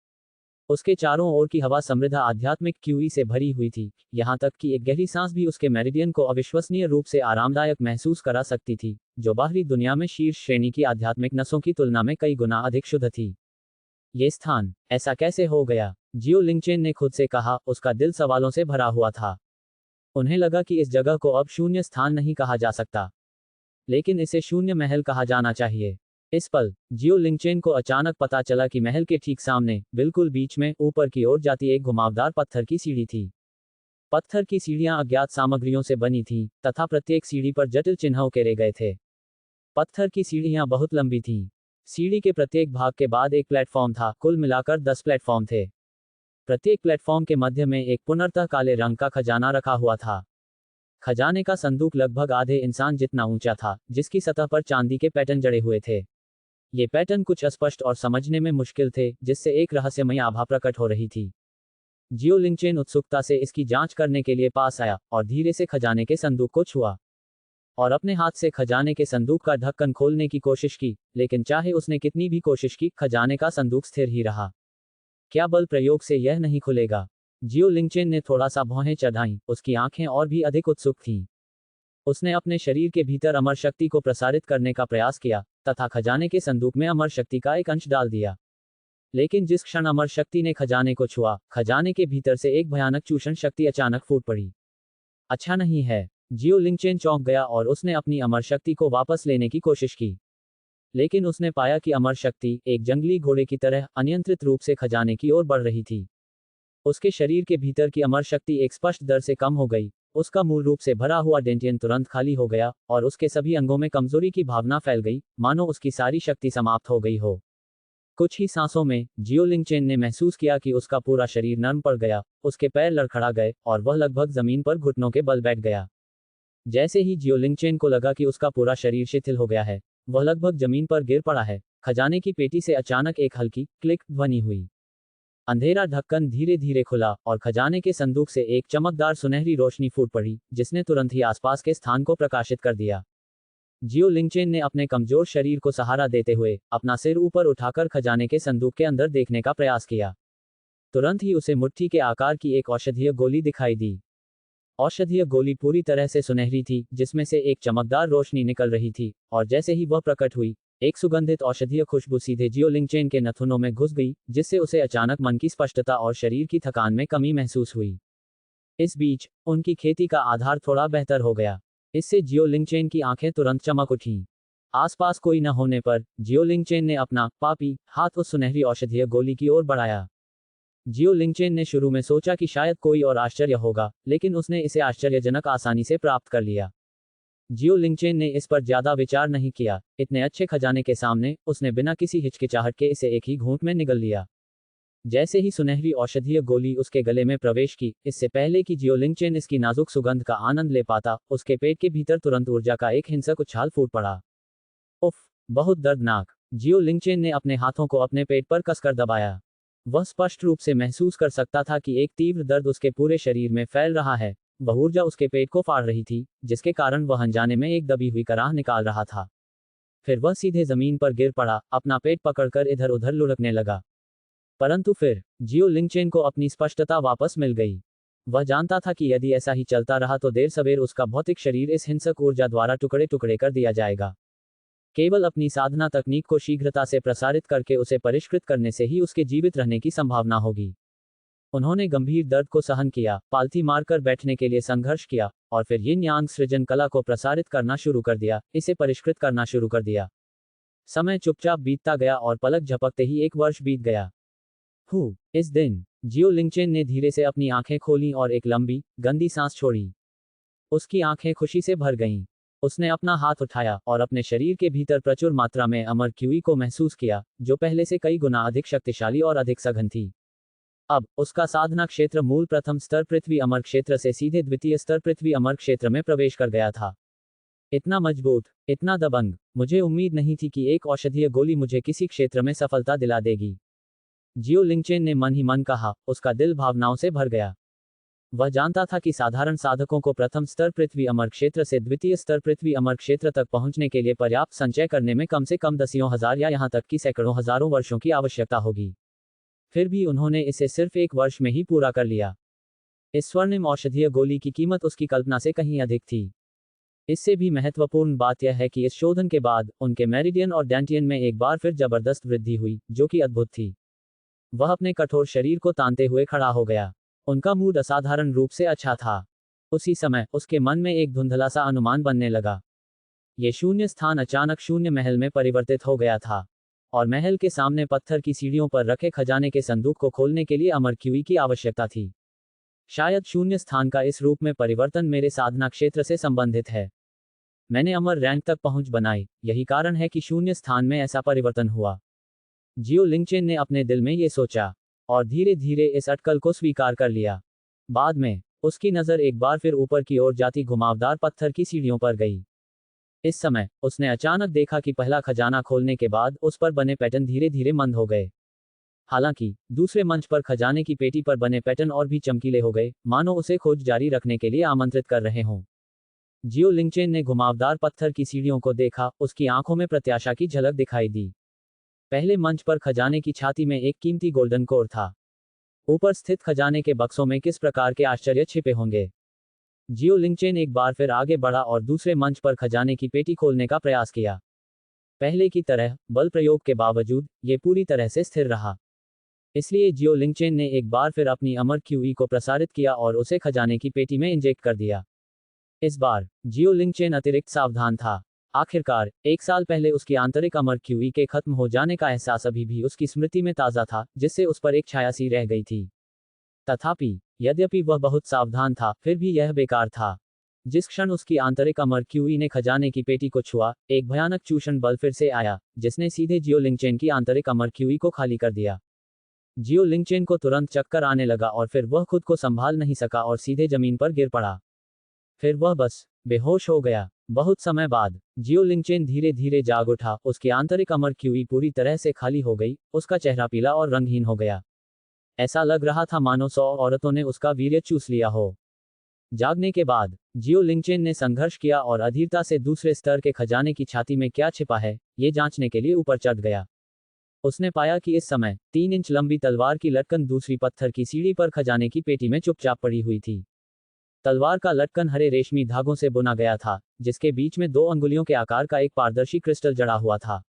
उसके चारों ओर की हवा समृद्ध आध्यात्मिक क्यूई से भरी हुई थी, यहाँ तक कि एक गहरी सांस भी उसके मेरिडियन को अविश्वसनीय रूप से आरामदायक महसूस करा सकती थी, जो बाहरी दुनिया में शीर्ष श्रेणी की आध्यात्मिक नसों की तुलना में कई गुना अधिक शुद्ध थी। ये स्थान ऐसा कैसे हो गया? जियो लिंगचेन ने खुद से कहा, उसका दिल सवालों से भरा हुआ था। उन्हें लगा कि इस जगह को अब शून्य स्थान नहीं कहा जा सकता, लेकिन इसे शून्य महल कहा जाना चाहिए। इस पल जियो लिंगचेन को अचानक पता चला कि महल के ठीक सामने, बिल्कुल बीच में, ऊपर की ओर जाती एक घुमावदार पत्थर की सीढ़ी थी। पत्थर की सीढ़ियां अज्ञात सामग्रियों से बनी थीं, तथा प्रत्येक सीढ़ी पर जटिल चिन्ह उकेरे गए थे। पत्थर की सीढ़ियां बहुत लंबी थीं। सीढ़ी के प्रत्येक भाग के बाद एक प्लेटफॉर्म था, कुल मिलाकर 10 प्लेटफॉर्म थे। प्रत्येक प्लेटफॉर्म के मध्य में एक पुनर्तः काले रंग का खजाना रखा हुआ था। खजाने का संदूक लगभग आधे इंसान जितना ऊंचा था, जिसकी सतह पर चांदी के पैटर्न जड़े हुए थे। ये पैटर्न कुछ अस्पष्ट और समझने में मुश्किल थे, जिससे एक रहस्यमयी आभा प्रकट हो रही थी। जियो लिंगचेन उत्सुकता से इसकी जांच करने के लिए पास आया और धीरे से खजाने के संदूक को छुआ और अपने हाथ से खजाने के संदूक का ढक्कन खोलने की कोशिश की, लेकिन चाहे उसने कितनी भी कोशिश की, खजाने का संदूक स्थिर ही रहा। क्या बल प्रयोग से यह नहीं खुलेगा? जियो लिंगचेन ने थोड़ा सा भौहें चढ़ाईं, उसकी आंखें और भी अधिक उत्सुक थीं। उसने अपने शरीर के भीतर अमर शक्ति को प्रसारित करने का प्रयास किया, तथा खजाने के संदूक में अमर शक्ति का एक अंश डाल दिया। लेकिन जिस क्षण अमर शक्ति ने खजाने को छुआ, खजाने के भीतर से एक भयानक चूषण शक्ति अचानक फूट पड़ी। अच्छा नहीं है। जियो लिंगचेन चौंक गया और उसने अपनी अमर शक्ति को वापस लेने की कोशिश की। लेकिन उसने पाया कि अमर शक्ति, एक जंगली घोड़े की तरह, अनियंत्रित रूप से खजाने की ओर बढ़ रही थी। उसके शरीर के भीतर की अमर शक्ति एक स्पष्ट दर से कम हो गई, उसका मूल रूप से भरा हुआ डेंटियन तुरंत खाली हो गया और उसके सभी अंगों में कमजोरी की भावना फैल गई, मानो उसकी सारी शक्ति समाप्त हो गई हो। कुछ ही सांसों में जियो लिंगचेन ने महसूस किया कि उसका पूरा शरीर नर्म पड़ गया, उसके पैर लड़खड़ा गए और वह लगभग जमीन पर घुटनों के बल बैठ गया। जैसे ही जियो लिंगचेन को लगा कि उसका पूरा शरीर शिथिल हो गया है, वह लगभग जमीन पर गिर पड़ा है, खजाने की पेटी से अचानक एक हल्की क्लिक ध्वनि हुई। अंधेरा ढक्कन धीरे धीरे खुला और खजाने के संदूक से एक चमकदार सुनहरी रोशनी फूट पड़ी, जिसने तुरंत ही आसपास के स्थान को प्रकाशित कर दिया। जियो लिंगचेन ने अपने कमजोर शरीर को सहारा देते हुए अपना सिर ऊपर उठाकर खजाने के संदूक के अंदर देखने का प्रयास किया। तुरंत ही उसे मुट्ठी के आकार की एक औषधीय गोली दिखाई दी। औषधीय गोली पूरी तरह से सुनहरी थी, जिसमें से एक चमकदार रोशनी निकल रही थी, और जैसे ही वह प्रकट हुई, एक सुगंधित औषधीय खुशबू सीधे जियो लिंगचेन के नथुनों में घुस गई, जिससे उसे अचानक मन की स्पष्टता और शरीर की थकान में कमी महसूस हुई। इस बीच उनकी खेती का आधार थोड़ा बेहतर हो गया। इससे जियो लिंगचेन की आंखें तुरंत चमक उठीं। आसपास कोई न होने पर जियो लिंगचेन ने अपना पापी हाथ उस सुनहरी औषधीय गोली की ओर बढ़ाया। जियो लिंगचेन ने शुरू में सोचा कि शायद कोई और आश्चर्य होगा, लेकिन उसने इसे आश्चर्यजनक आसानी से प्राप्त कर लिया। जियो लिंगचेन ने इस पर ज्यादा विचार नहीं किया। इतने अच्छे खजाने के सामने उसने बिना किसी हिचकिचाहट के इसे एक ही घूंट में निगल लिया। जैसे ही सुनहरी औषधीय गोली उसके गले में प्रवेश की, इससे पहले कि जियो लिंगचेन इसकी नाजुक सुगंध का आनंद ले पाता, उसके पेट के भीतर तुरंत ऊर्जा का एक हिंसक उछाल फूट पड़ा। उफ, बहुत दर्दनाक। जियो लिंगचेन ने अपने हाथों को अपने पेट पर कसकर दबाया। वह स्पष्ट रूप से महसूस कर सकता था कि एक तीव्र दर्द उसके पूरे शरीर में फैल रहा है। वह ऊर्जा उसके पेट को फाड़ रही थी, जिसके कारण वह अनजाने में एक दबी हुई कराह निकाल रहा था। फिर वह सीधे जमीन पर गिर पड़ा, अपना पेट पकड़कर इधर उधर लुढ़कने लगा। परंतु फिर जियो लिंगचेन को अपनी स्पष्टता वापस मिल गई। वह जानता था कि यदि ऐसा ही चलता रहा तो देर सवेर उसका भौतिक शरीर इस हिंसक ऊर्जा द्वारा टुकड़े टुकड़े कर दिया जाएगा। केवल अपनी साधना तकनीक को शीघ्रता से प्रसारित करके उसे परिष्कृत करने से ही उसके जीवित रहने की संभावना होगी। उन्होंने गंभीर दर्द को सहन किया, पालथी मारकर बैठने के लिए संघर्ष किया, और फिर यिन यांग सृजन कला को प्रसारित करना शुरू कर दिया, इसे परिष्कृत करना शुरू कर दिया। समय चुपचाप बीतता गया और पलक झपकते ही 1 वर्ष बीत गया। इस दिन जियो लिंगचेन ने धीरे से अपनी आंखें खोलीं और एक लंबी, गंदी सांस छोड़ी। उसकी आंखें खुशी से भर गईं। उसने अपना हाथ उठाया और अपने शरीर के भीतर प्रचुर मात्रा में अमर क्यूई को महसूस किया, जो पहले से कई गुना अधिक शक्तिशाली और अधिक सघन थी। अब उसका साधना क्षेत्र मूल प्रथम स्तर पृथ्वी अमर क्षेत्र से सीधे द्वितीय स्तर पृथ्वी अमर क्षेत्र में प्रवेश कर गया था। इतना मजबूत, इतना दबंग, मुझे उम्मीद नहीं थी कि एक औषधीय गोली मुझे किसी क्षेत्र में सफलता दिला देगी। जियो लिंगचेन ने मन ही मन कहा, उसका दिल भावनाओं से भर गया। वह जानता था कि साधारण साधकों को प्रथम स्तर पृथ्वी अमर क्षेत्र से द्वितीय स्तर पृथ्वी अमर क्षेत्र तक पहुंचने के लिए पर्याप्त संचय करने में कम से कम दसियों हजार या यहां तक कि सैकड़ों हजारों वर्षों की आवश्यकता होगी। फिर भी उन्होंने इसे सिर्फ 1 वर्ष में ही पूरा कर लिया। इस स्वर्णिम औषधीय गोली की कीमत उसकी कल्पना से कहीं अधिक थी। इससे भी महत्वपूर्ण बात यह है कि इस शोधन के बाद उनके मेरिडियन और डेंटियन में एक बार फिर जबरदस्त वृद्धि हुई, जो कि अद्भुत थी। वह अपने कठोर शरीर को तानते हुए खड़ा हो गया। उनका मूड असाधारण रूप से अच्छा था। उसी समय उसके मन में एक धुंधला सा अनुमान बनने लगा। ये शून्य स्थान अचानक शून्य महल में परिवर्तित हो गया था, और महल के सामने पत्थर की सीढ़ियों पर रखे खजाने के संदूक को खोलने के लिए अमर क्यूई की आवश्यकता थी। शायद शून्य स्थान का इस रूप में परिवर्तन मेरे साधना क्षेत्र से संबंधित है। मैंने अमर रैंक तक पहुंच बनाई, यही कारण है कि शून्य स्थान में ऐसा परिवर्तन हुआ। जियो लिंगचेन ने अपने दिल में ये सोचा, और धीरे धीरे इस अटकल को स्वीकार कर लिया। बाद में उसकी नज़र एक बार फिर ऊपर की ओर जाती घुमावदार पत्थर की सीढ़ियों पर गई। इस समय उसने अचानक देखा कि पहला खजाना खोलने के बाद उस पर बने पैटर्न धीरे धीरे मंद हो गए। हालांकि दूसरे मंच पर खजाने की पेटी पर बने पैटर्न और भी चमकीले हो गए, मानो उसे खोज जारी रखने के लिए आमंत्रित कर रहे हों। जियो लिंगचेन ने घुमावदार पत्थर की सीढ़ियों को देखा, उसकी आंखों में प्रत्याशा की झलक दिखाई दी। पहले मंच पर खजाने की छाती में एक कीमती गोल्डन कोर था। ऊपर स्थित खजाने के बक्सों में किस प्रकार के आश्चर्य छिपे होंगे। जियो लिंगचेन एक बार फिर आगे बढ़ा और दूसरे मंच पर खजाने की पेटी खोलने का प्रयास किया। पहले की तरह बल प्रयोग के बावजूद ये पूरी तरह से स्थिर रहा। इसलिए जियो लिंगचेन ने एक बार फिर अपनी अमर क्यूई को प्रसारित किया और उसे खजाने की पेटी में इंजेक्ट कर दिया। इस बार जियो लिंगचेन अतिरिक्त सावधान था। आखिरकार 1 साल पहले उसकी आंतरिक अमर क्यूई के खत्म हो जाने का एहसास अभी भी उसकी स्मृति में ताज़ा था, जिससे उस पर एक छाया सी रह गई थी। तथापि यद्यपि वह बहुत सावधान था, फिर भी यह बेकार था। जिस क्षण उसकी आंतरिक अमर क्यूई ने खजाने की पेटी को छुआ, एक भयानक चूषण बल फिर से आया, जिसने सीधे जियो लिंगचेन की आंतरिक अमर क्यूई को खाली कर दिया। जियो लिंगचेन को तुरंत चक्कर आने लगा और फिर वह खुद को संभाल नहीं सका और सीधे जमीन पर गिर पड़ा। फिर वह बस बेहोश हो गया। बहुत समय बाद जियो लिंगचेन धीरे धीरे जाग उठा, उसकी आंतरिक अमर क्यूई पूरी तरह से खाली हो गई, उसका चेहरा पीला और रंगहीन हो गया। ऐसा लग रहा था मानो 100 औरतों ने उसका वीर्य चूस लिया हो। जागने के बाद जियो लिंगचेन ने संघर्ष किया और अधीरता से दूसरे स्तर के खजाने की छाती में क्या छिपा है, ये जांचने के लिए ऊपर चढ़ गया। उसने पाया कि इस समय 3 इंच लंबी तलवार की लटकन दूसरी पत्थर की सीढ़ी पर खजाने की पेटी में चुपचाप पड़ी हुई थी। तलवार का लटकन हरे रेशमी धागों से बुना गया था, जिसके बीच में 2 अंगुलियों के आकार का एक पारदर्शी क्रिस्टल जड़ा हुआ था।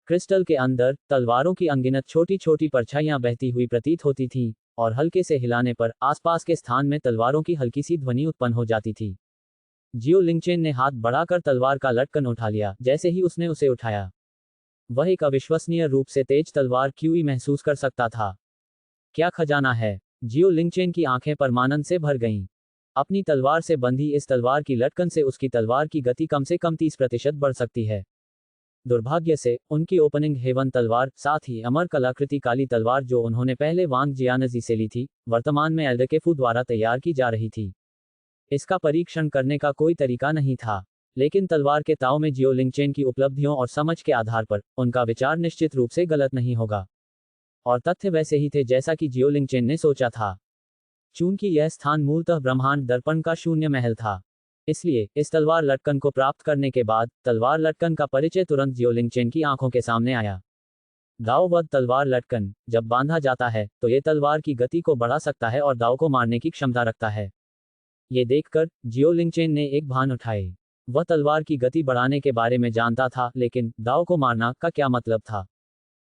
क्रिस्टल के अंदर तलवारों की अनगिनत छोटी छोटी परछाइयां बहती हुई प्रतीत होती थीं, और हल्के से हिलाने पर आसपास के स्थान में तलवारों की हल्की सी ध्वनि उत्पन्न हो जाती थी। जियो लिंगचेन ने हाथ बढ़ाकर तलवार का लटकन उठा लिया। जैसे ही उसने उसे उठाया, वह एक अविश्वसनीय रूप से तेज तलवार क्यूई महसूस कर सकता था। क्या खजाना है? जियो लिंगचेन की आंखें परमानंद से भर गईं। अपनी तलवार से बंधी इस तलवार की लटकन से उसकी तलवार की गति कम से कम 30% बढ़ सकती है। दुर्भाग्य से उनकी ओपनिंग हेवन तलवार, साथ ही अमर कलाकृति काली तलवार जो उन्होंने पहले वांग जियानजी से ली थी, वर्तमान में एल्डकेफू द्वारा तैयार की जा रही थी। इसका परीक्षण करने का कोई तरीका नहीं था, लेकिन तलवार के ताव में जियो लिंगचेन की उपलब्धियों और समझ के आधार पर उनका विचार निश्चित रूप से गलत नहीं होगा। और तथ्य वैसे ही थे जैसा कि जियो लिंगचेन ने सोचा था। चूंकि यह स्थान मूलतः ब्रह्मांड दर्पण का शून्य महल था, इसलिए इस तलवार लटकन को प्राप्त करने के बाद तलवार लटकन का परिचय तुरंत जियो लिंगचेन की आंखों के सामने आया। दाववध तलवार लटकन जब बांधा जाता है तो ये तलवार की गति को बढ़ा सकता है और दाव को मारने की क्षमता रखता है। ये देखकर जियो लिंगचेन ने एक भान उठाए। वह तलवार की गति बढ़ाने के बारे में जानता था, लेकिन दाव को मारना का क्या मतलब था?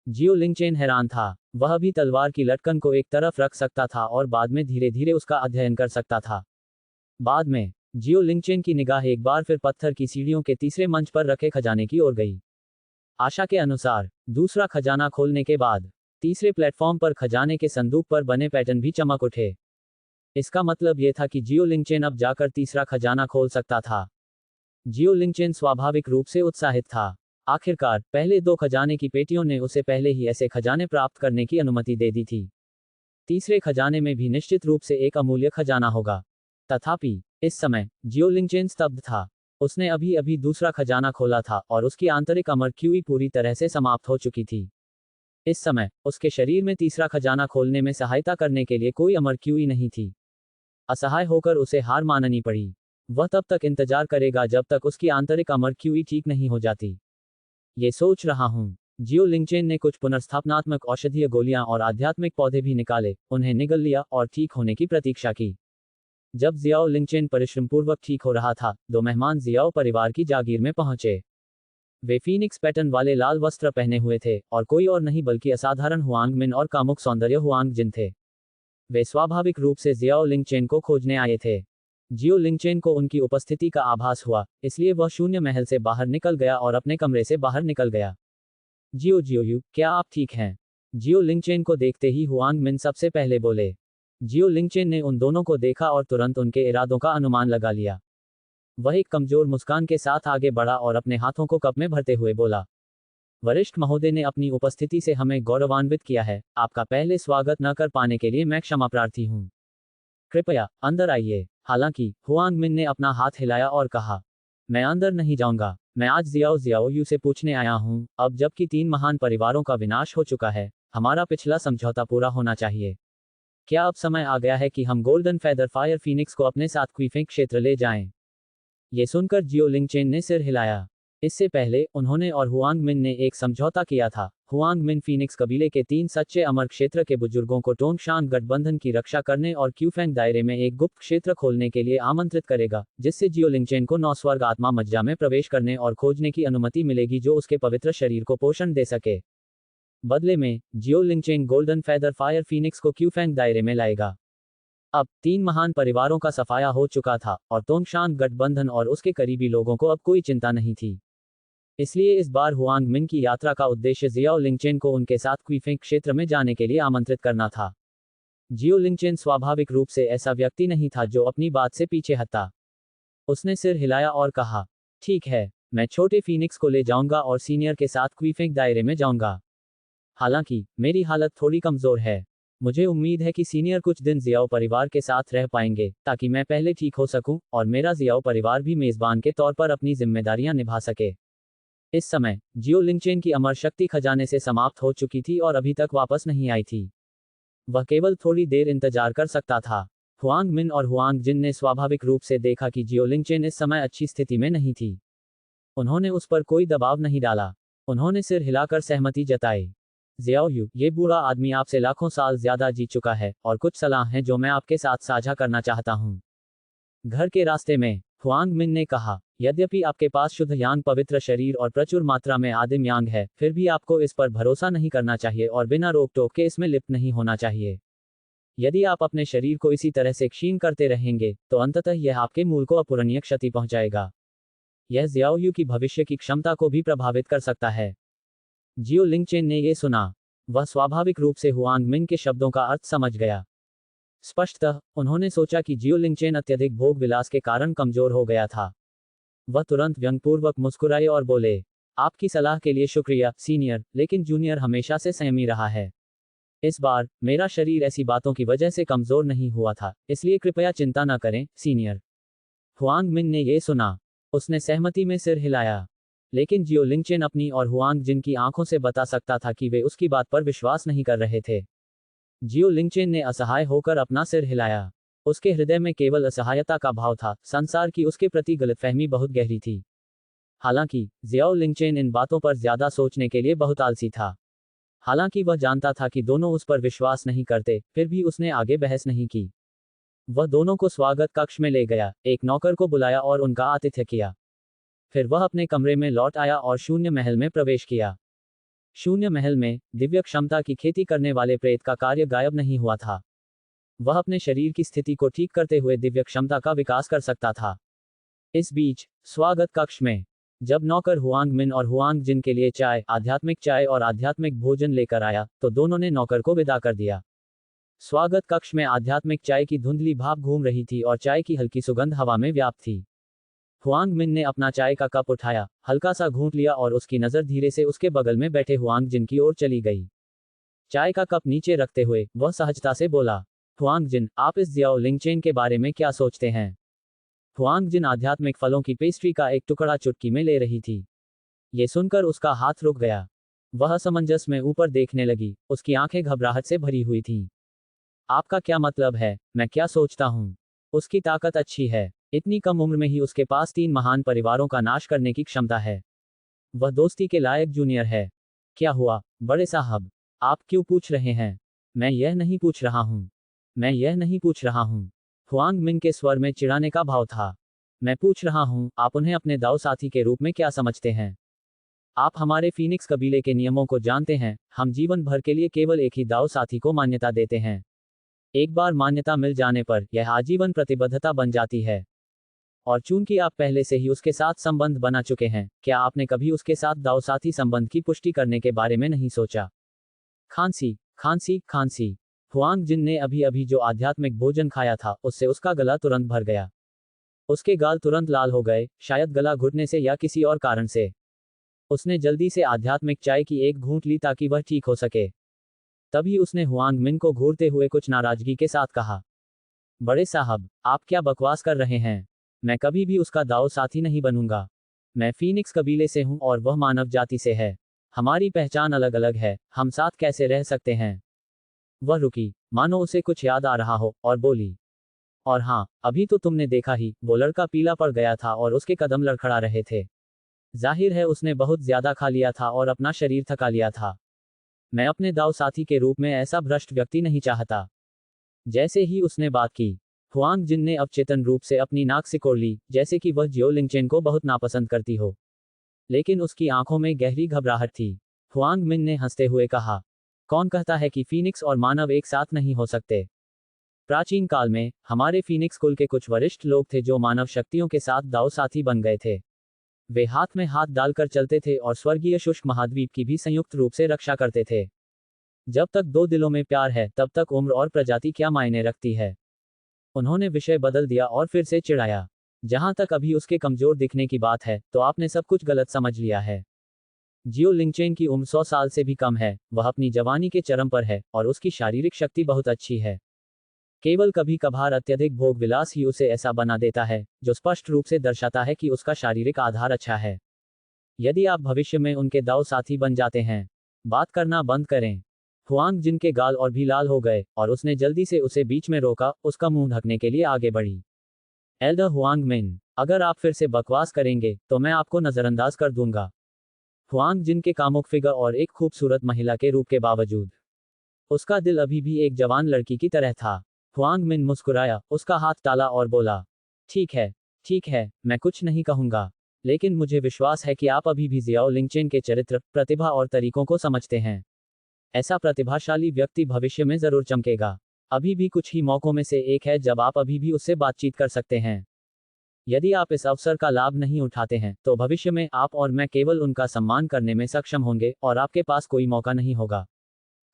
जियो लिंगचेन हैरान था। वह भी तलवार की लटकन को एक तरफ रख सकता था और बाद में धीरे धीरे उसका अध्ययन कर सकता था। बाद में जियो लिंगचेन की निगाह एक बार फिर पत्थर की सीढ़ियों के तीसरे मंच पर रखे खजाने की ओर गई। आशा के अनुसार दूसरा खजाना खोलने के बाद तीसरे प्लेटफॉर्म पर खजाने के संदूक पर बने पैटर्न भी चमक उठे। इसका मतलब यह था कि जियो लिंगचेन अब जाकर तीसरा खजाना खोल सकता था। जियो लिंगचेन स्वाभाविक रूप से उत्साहित था। आखिरकार पहले 2 खजाने की पेटियों ने उसे पहले ही ऐसे खजाने प्राप्त करने की अनुमति दे दी थी। तीसरे खजाने में भी निश्चित रूप से एक अमूल्य खजाना होगा। तथापि इस समय जियो लिंगचेन स्तब्ध था। उसने अभी अभी दूसरा खजाना खोला था और उसकी आंतरिक अमर क्यूई पूरी तरह से समाप्त हो चुकी थी। इस समय उसके शरीर में तीसरा खजाना खोलने में सहायता करने के लिए कोई अमर क्यूई नहीं थी। असहाय होकर उसे हार माननी पड़ी। वह तब तक इंतजार करेगा जब तक उसकी आंतरिक अमर क्यूई ठीक नहीं हो जाती। ये सोच रहा हूँ। जियो लिंगचेन ने कुछ पुनर्स्थापनात्मक औषधीय गोलियां और आध्यात्मिक पौधे भी निकाले, उन्हें निगल लिया और ठीक होने की प्रतीक्षा की। जब जियाओ लिंगचेन परिश्रमपूर्वक ठीक हो रहा था, 2 मेहमान जियाओ परिवार की जागीर में पहुंचे। वे फीनिक्स पैटर्न वाले लाल वस्त्र पहने हुए थे और कोई और नहीं बल्कि असाधारण हुआंग मिन और कामुक सौंदर्य हुआंग जिन थे। वे स्वाभाविक रूप से जियाओ लिंगचेन को खोजने आए थे। जियो लिंगचेन को उनकी उपस्थिति का आभास हुआ, इसलिए वह शून्य महल से बाहर निकल गया और अपने कमरे से बाहर निकल गया। जियो जियो, क्या आप ठीक हैं? जियो लिंगचेन को देखते ही हुआंग मिन सबसे पहले बोले। जियो लिंगचेन ने उन दोनों को देखा और तुरंत उनके इरादों का अनुमान लगा लिया। वह एक कमजोर मुस्कान के साथ आगे बढ़ा और अपने हाथों को कप में भरते हुए बोला, वरिष्ठ महोदय ने अपनी उपस्थिति से हमें गौरवान्वित किया है। आपका पहले स्वागत न कर पाने के लिए मैं क्षमा प्रार्थी हूँ। कृपया अंदर आइए। हालांकि हुआंग मिन ने अपना हाथ हिलाया और कहा, मैं अंदर नहीं जाऊंगा। मैं आज जियाओ जियाओ यू से पूछने आया हूँ। अब जबकि 3 महान परिवारों का विनाश हो चुका है, हमारा पिछला समझौता पूरा होना चाहिए। क्या अब समय आ गया है कि हम गोल्डन फेदर फायर फीनिक्स को अपने साथ क्वीफेंग क्षेत्र ले जाएं? ये सुनकर जियो लिंगचेन ने सिर हिलाया। इससे पहले उन्होंने और हुआंग मिन ने एक समझौता किया था। हुआंग मिन फीनिक्स कबीले के 3 सच्चे अमर क्षेत्र के बुजुर्गों को टोंगशान गठबंधन की रक्षा करने और क्यूफेंग दायरे में एक गुप्त क्षेत्र खोलने के लिए आमंत्रित करेगा, जिससे जियो लिंगचेन को 9 स्वर्ग आत्मा मज्जा में प्रवेश करने और खोजने की अनुमति मिलेगी जो उसके पवित्र शरीर को पोषण दे सके। बदले में जियो लिंगचेन गोल्डन फेदर फायर फीनिक्स को क्यूफेंग दायरे में लाएगा। अब 3 महान परिवारों का सफाया हो चुका था और तोंगशान गठबंधन और उसके करीबी लोगों को अब कोई चिंता नहीं थी। इसलिए इस बार हुआंग मिन की यात्रा का उद्देश्य जियाओ लिंगचेन को उनके साथ क्वीफेंग क्षेत्र में जाने के लिए आमंत्रित करना था। जियो लिंगचेन स्वाभाविक रूप से ऐसा व्यक्ति नहीं था जो अपनी बात से पीछे हटता। उसने सिर हिलाया और कहा, ठीक है, मैं छोटे फीनिक्स को ले जाऊंगा और सीनियर के साथ क्वीफेंग दायरे में जाऊंगा। हालांकि मेरी हालत थोड़ी कमजोर है। मुझे उम्मीद है कि सीनियर कुछ दिन जियाओ परिवार के साथ रह पाएंगे ताकि मैं पहले ठीक हो सकूं और मेरा जियाओ परिवार भी मेजबान के तौर पर अपनी जिम्मेदारियां निभा सके। इस समय जियो लिंगचेन की अमर शक्ति खजाने से समाप्त हो चुकी थी और अभी तक वापस नहीं आई थी। वह केवल थोड़ी देर इंतजार कर सकता था। हुआंग मिन और हुआंग जिन ने स्वाभाविक रूप से देखा कि जियो लिंगचेन इस समय अच्छी स्थिति में नहीं थी। उन्होंने उस पर कोई दबाव नहीं डाला। उन्होंने सिर हिलाकर सहमति जताई। जियाओ यू, ये बूढ़ा आदमी आपसे लाखों साल ज्यादा जी चुका है और कुछ सलाह हैं जो मैं आपके साथ साझा करना चाहता हूँ। घर के रास्ते में हुआंग मिन ने कहा, यद्यपि आपके पास शुद्ध यांग पवित्र शरीर और प्रचुर मात्रा में आदिम यांग है, फिर भी आपको इस पर भरोसा नहीं करना चाहिए और बिना रोक टोक के इसमें लिप्त नहीं होना चाहिए। यदि आप अपने शरीर को इसी तरह से क्षीण करते रहेंगे तो अंततः यह आपके मूल को अपूरणीय क्षति पहुंचाएगा। यह जियाओ यू की भविष्य की क्षमता को भी प्रभावित कर सकता है। जियो लिंगचेन ने यह सुना। वह स्वाभाविक रूप से हुआंग मिन के शब्दों का अर्थ समझ गया। स्पष्टतः उन्होंने सोचा कि जियो लिंगचेन अत्यधिक भोग विलास के कारण कमजोर हो गया था। वह तुरंत व्यंग्यपूर्वक मुस्कुराए और बोले, आपकी सलाह के लिए शुक्रिया सीनियर, लेकिन जूनियर हमेशा से संयमी रहा है। इस बार मेरा शरीर ऐसी बातों की वजह से कमजोर नहीं हुआ था, इसलिए कृपया चिंता न करें सीनियर। हुआंग मिन ने यह सुना। उसने सहमति में सिर हिलाया। लेकिन जियो लिंगचेन अपनी और हुआंग जिन की आंखों से बता सकता था कि वे उसकी बात पर विश्वास नहीं कर रहे थे। जियो लिंगचेन ने असहाय होकर अपना सिर हिलाया। उसके हृदय में केवल असहायता का भाव था, संसार की उसके प्रति गलतफहमी बहुत गहरी थी। हालांकि जियाओ लिंगचेन इन बातों पर ज्यादा सोचने के लिए बहुत आलसी था। हालांकि वह जानता था कि दोनों उस पर विश्वास नहीं करते, फिर भी उसने आगे बहस नहीं की। वह दोनों को स्वागत कक्ष में ले गया, एक नौकर को बुलाया और उनका आतिथ्य किया। फिर वह अपने कमरे में लौट आया और शून्य महल में प्रवेश किया। शून्य महल में दिव्य क्षमता की खेती करने वाले प्रेत का कार्य गायब नहीं हुआ था। वह अपने शरीर की स्थिति को ठीक करते हुए दिव्य क्षमता का विकास कर सकता था। इस बीच स्वागत कक्ष में जब नौकर हुआंग मिन और हुआंग जिन के लिए आध्यात्मिक चाय और आध्यात्मिक भोजन लेकर आया तो दोनों ने नौकर को विदा कर दिया। स्वागत कक्ष में आध्यात्मिक चाय की धुंधली भाप घूम रही थी और चाय की हल्की सुगंध हवा में व्याप्त थी। हुआंग मिन ने अपना चाय का कप उठाया, हल्का सा घूंट लिया और उसकी नजर धीरे से उसके बगल में बैठे हुआंग जिन की ओर चली गई। चाय का कप नीचे रखते हुए वह सहजता से बोला, हुआंग जिन, आप इस जियाओ लिंगचेन के बारे में क्या सोचते हैं? हुआंग जिन आध्यात्मिक फलों की पेस्ट्री का एक टुकड़ा चुटकी में ले रही थी। ये सुनकर उसका हाथ रुक गया। वह असमंजस में ऊपर देखने लगी, उसकी आंखें घबराहट से भरी हुई थीं। आपका क्या मतलब है, मैं क्या सोचता हूँ? उसकी ताकत अच्छी है। इतनी कम उम्र में ही उसके पास 3 महान परिवारों का नाश करने की क्षमता है। वह दोस्ती के लायक जूनियर है। क्या हुआ, बड़े साहब? आप क्यों पूछ रहे हैं? मैं यह नहीं पूछ रहा हूँ। मैं यह नहीं पूछ रहा हूँ। हुआंग मिन के स्वर में चिढ़ाने का भाव था। मैं पूछ रहा हूँ, आप उन्हें अपने दाव साथी के रूप में क्या समझते हैं? आप हमारे फीनिक्स कबीले के नियमों को जानते हैं। हम जीवन भर के लिए केवल एक ही दाव साथी को मान्यता देते हैं। एक बार मान्यता मिल जाने पर यह आजीवन प्रतिबद्धता बन जाती है। और चूंकि आप पहले से ही उसके साथ संबंध बना चुके हैं, क्या आपने कभी उसके साथ दाव साथी संबंध की पुष्टि करने के बारे में नहीं सोचा? खांसी, खांसी, खांसी। हुआंग जिन ने अभी अभी जो आध्यात्मिक भोजन खाया था उससे उसका गला तुरंत भर गया। उसके गाल तुरंत लाल हो गए, शायद गला घुटने से या किसी और कारण से। उसने जल्दी से आध्यात्मिक चाय की एक घूंट ली ताकि वह ठीक हो सके। तभी उसने हुआंग मिन को घूरते हुए कुछ नाराजगी के साथ कहा, बड़े साहब, आप क्या बकवास कर रहे हैं? मैं कभी भी उसका दाव साथी नहीं बनूंगा। मैं फीनिक्स कबीले से हूं और वह मानव जाति से है। हमारी पहचान अलग अलग है, हम साथ कैसे रह सकते हैं? वह रुकी, मानो उसे कुछ याद आ रहा हो, और बोली, और हाँ, अभी तो तुमने देखा ही, वो लड़का पीला पड़ गया था और उसके कदम लड़खड़ा रहे थे। जाहिर है उसने बहुत ज्यादा खा लिया था और अपना शरीर थका लिया था। मैं अपने दाव साथी के रूप में ऐसा भ्रष्ट व्यक्ति नहीं चाहता। जैसे ही उसने बात की, हुआंग जिन ने अवचेतन रूप से अपनी नाक सिकोड़ ली, जैसे कि वह जियो लिंगचेन को बहुत नापसंद करती हो। लेकिन उसकी आंखों में गहरी घबराहट थी। हुआंग मिन ने हंसते हुए कहा, कौन कहता है कि फीनिक्स और मानव एक साथ नहीं हो सकते? प्राचीन काल में हमारे फीनिक्स कुल के कुछ वरिष्ठ लोग थे जो मानव शक्तियों के साथ दाव साथी बन गए थे। वे हाथ में हाथ डालकर चलते थे और स्वर्गीय शुष्क महाद्वीप की भी संयुक्त रूप से रक्षा करते थे। जब तक दो दिलों में प्यार है तब तक उम्र और प्रजाति क्या मायने रखती है। उन्होंने विषय बदल दिया और फिर से चिढ़ाया। जहां तक अभी उसके कमजोर दिखने की बात है तो आपने सब कुछ गलत समझ लिया है। जियो लिंगचेन की उम्र 100 साल से भी कम है, वह अपनी जवानी के चरम पर है और उसकी शारीरिक शक्ति बहुत अच्छी है। केवल कभी कभार अत्यधिक भोग विलास ही उसे ऐसा बना देता है, जो स्पष्ट रूप से दर्शाता है कि उसका शारीरिक आधार अच्छा है। यदि आप भविष्य में उनके दाव साथी बन जाते हैं, बात करना बंद करें। हुआंग जिन के गाल और भी लाल हो गए और उसने जल्दी से उसे बीच में रोका, उसका मुंह ढकने के लिए आगे बढ़ी। एल्डर हुआंग मिन, अगर आप फिर से बकवास करेंगे तो मैं आपको नजरअंदाज कर दूंगा। हुआंग जिन के कामुक फिगर और एक खूबसूरत महिला के रूप के बावजूद उसका दिल अभी भी एक जवान लड़की की तरह था। हुआंग मिन मुस्कुराया, उसका हाथ टाला और बोला, ठीक है, मैं कुछ नहीं कहूंगा, लेकिन मुझे विश्वास है कि आप अभी भी जियाओ लिंगचेन के चरित्र, प्रतिभा और तरीकों को समझते हैं। ऐसा प्रतिभाशाली व्यक्ति भविष्य में जरूर चमकेगा। अभी भी कुछ ही मौकों में से एक है जब आप अभी भी उससे बातचीत कर सकते हैं। यदि आप इस अवसर का लाभ नहीं उठाते हैं तो भविष्य में आप और मैं केवल उनका सम्मान करने में सक्षम होंगे और आपके पास कोई मौका नहीं होगा।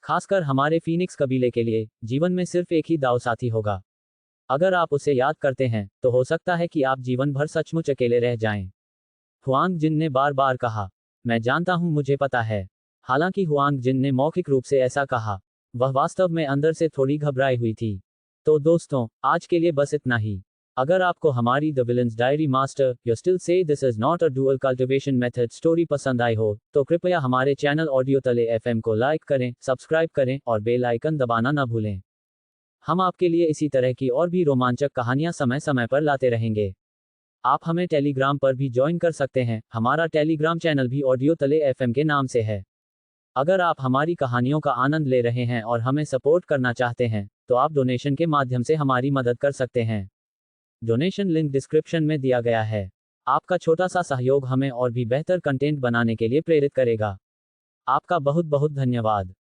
खासकर हमारे फीनिक्स कबीले के लिए जीवन में सिर्फ एक ही दाव साथी होगा। अगर आप उसे याद करते हैं तो हो सकता है कि आप जीवन भर सचमुच अकेले रह जाएं। हुआंग जिन ने बार बार कहा, मैं जानता हूं, मुझे पता है। हालांकि हुआंग जिन ने मौखिक रूप से ऐसा कहा, वह वास्तव में अंदर से थोड़ी घबराई हुई थी। तो दोस्तों, आज के लिए बस इतना ही। अगर आपको हमारी the villains diary master you still say this is not a dual cultivation method story पसंद आई हो तो कृपया हमारे चैनल ऑडियो तले एफएम को लाइक करें, सब्सक्राइब करें और बेल आइकन दबाना न भूलें। हम आपके लिए इसी तरह की और भी रोमांचक कहानियां समय समय पर लाते रहेंगे। आप हमें टेलीग्राम पर भी ज्वाइन कर सकते हैं, हमारा टेलीग्राम चैनल भी ऑडियो तले एफएम के नाम से है। अगर आप हमारी कहानियों का आनंद ले रहे हैं और हमें सपोर्ट करना चाहते हैं तो आप डोनेशन के माध्यम से हमारी मदद कर सकते हैं। डोनेशन लिंक डिस्क्रिप्शन में दिया गया है। आपका छोटा सा सहयोग हमें और भी बेहतर कंटेंट बनाने के लिए प्रेरित करेगा। आपका बहुत बहुत धन्यवाद।